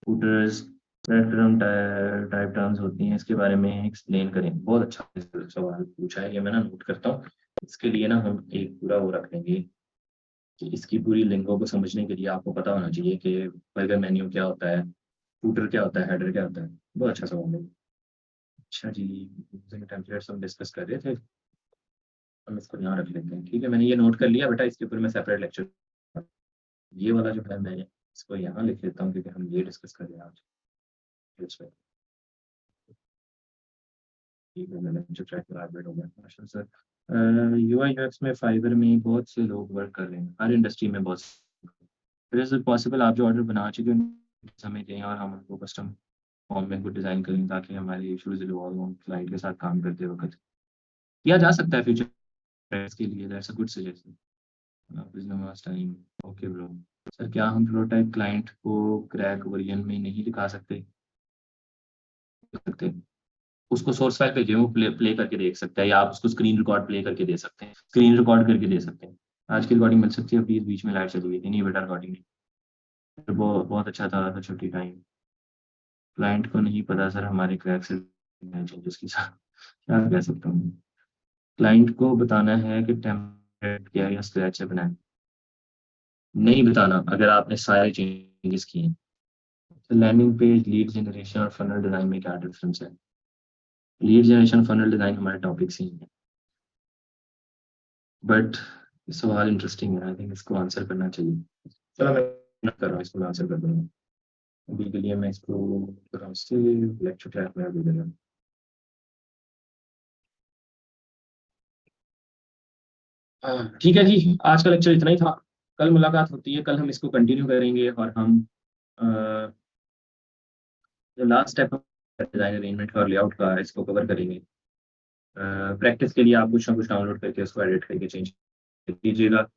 footers, type terms होती हैं, इसके बारे में एक्सप्लेन करें। बहुत अच्छा सवाल पूछा है, ये मैं ना नोट करता हूँ। इसके लिए ना हम एक पूरा वो रख लेंगे कि इसकी पूरी लिंगों को समझने के लिए आपको पता होना चाहिए कि बर्गर मेन्यू क्या होता है, फूटर क्या होता है, हेडर क्या होता है। बहुत अच्छा सवाल है। अच्छा जी, टेम्पलेट्स हम डिस्कस कर रहे थे, हम इसको यहाँ रख लेते हैं। ठीक है, मैंने ये नोट कर लिया बेटा, इसके ऊपर मैं सेपरेट लेक्चर, ये वाला जो है मैं इसको यहाँ लिख लेता हूँ क्योंकि हम ये डिस्कस कर रहे हैं आज। ठीक है, मैंने जो ट्रैक पर एडमिट हो गया। माशा सर यूआई यूएक्स में फाइबर में बहुत से लोग वर्क कर रहे हैं, हर इंडस्ट्री में बहुत से। इज इट पॉसिबल आप जो ऑर्डर बना चुके हैं हमें दें और हम उनको कस्टम फॉर्म में कुछ डिज़ाइन करें ताकि हमारे इशूज रिवॉल्व हों क्लाइंट के साथ काम करते वक्त? किया जा सकता है फ्यूचर के लिए, that's a good suggestion. Time okay bro. Sir क्या हम प्रोटोटाइप क्लाइंट को क्रैक वर्जन में नहीं दिखा सकते? उसको सोर्स फाइल भेजे, वो प्ले करके देख सकता है, या आप उसको स्क्रीन रिकॉर्ड प्ले करके दे सकते हैं, स्क्रीन रिकॉर्ड करके दे सकते हैं। आज की रिकॉर्डिंग मिल सकती है, प्लीज बीच में लाइट चली गई नहीं बेटा, रिकॉर्डिंग नहीं। तो वो बहुत अच्छा था छुट्टी टाइम। क्लाइंट को नहीं पता सर हमारे क्रैक से चेंजेस के साथ, क्या कह सकता हूँ। क्लाइंट को बताना है कि टेम्पलेट क्या या स्क्रैच से बनाए, नहीं बताना अगर आपने सारे चेंजेस किए हैं। लैंडिंग पेज, लीड जनरेशन और फनल डिजाइन में क्या डिफरेंस है? लीड जनरेशन, फनल डिजाइन हमारे टॉपिक ही हैं, बट सवाल इंटरेस्टिंग है, आई थिंक इसको आंसर करना चाहिए। चलो मैं कर रहा हूँ, इसको आंसर कर दूंगा। अभी के लिए मैं इसको लेक्चर ट्रैक में अभी दे रहा हूँ। ठीक है जी, आज का लेक्चर इतना ही था। कल मुलाकात होती है, कल हम इसको कंटिन्यू करेंगे और हम जो लास्ट स्टेप डिजाइन अरेंजमेंट का और लेआउट का इसको कवर करेंगे। प्रैक्टिस के लिए आप कुछ ना कुछ डाउनलोड करके उसको एडिट करके चेंज कीजिएगा।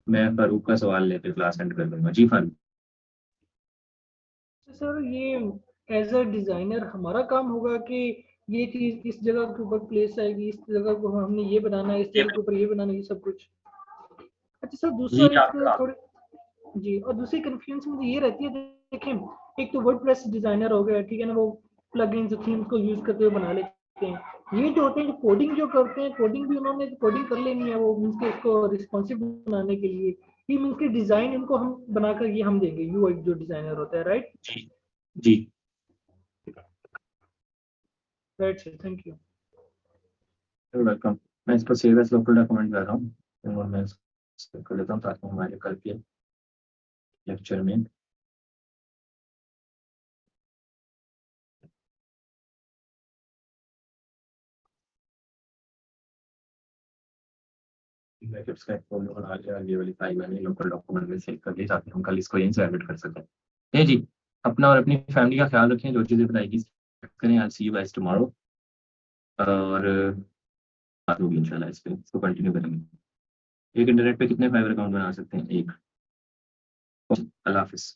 मैं फारूक का सवाल लेकर क्लास एंड कर दूंगा। जी फारूक। सर ये एज अ डिजाइनर हमारा काम होगा कि ये चीज इस जगह के ऊपर प्लेस आएगी, इस जगह को हमने ये बनाना है, इस जगह के ऊपर ये बनाना है, ये सब कुछ। अच्छा सर दूसरा एक थोड़ी जी, और दूसरी कन्फ्यूजन मुझे ये रहती है, देखें एक तो वर्डप्रेस डिजाइनर हो गया, ठीक है ना, वो प्लगइन्स थीम्स को यूज करते हुए बना लेते हैं, ये जो होते हैं कोडिंग जो करते हैं, कोडिंग भी उन्होंने कोडिंग कर लेनी है, वो मीन्स के इसको रिस्पॉन्सिव बनाने के लिए, ये मीन्स के डिजाइन इनको हम बनाकर ये हम देंगे, यूआई जो डिजाइनर होता है, राइट? जी जी right sir, thank you. Welcome. मैं इसको सेव एज लोकल डॉक्यूमेंट कर रहा हूँ और मैं इसको कर लेता हूँ ताकि हमारे कल के लेक्चर में बैकअप्स का एक फोल्डर बना लिया, ये वाली फाइल मैंने लोकल डॉक्यूमेंट में सेव कर ली ताकि हम कल इसको यहीं से एडिट कर सकें। है जी, अपना और अपनी फैमिली का ख्याल रखें, जो चीज़ें बताएगी करें। आई सी यू गाइस टुमारो और बात होगी इंशाल्लाह, इस पे इसको कंटिन्यू करेंगे। एक इंटरनेट पे कितने फाइवर अकाउंट बना सकते हैं? एक। अल्लाह हाफिज़।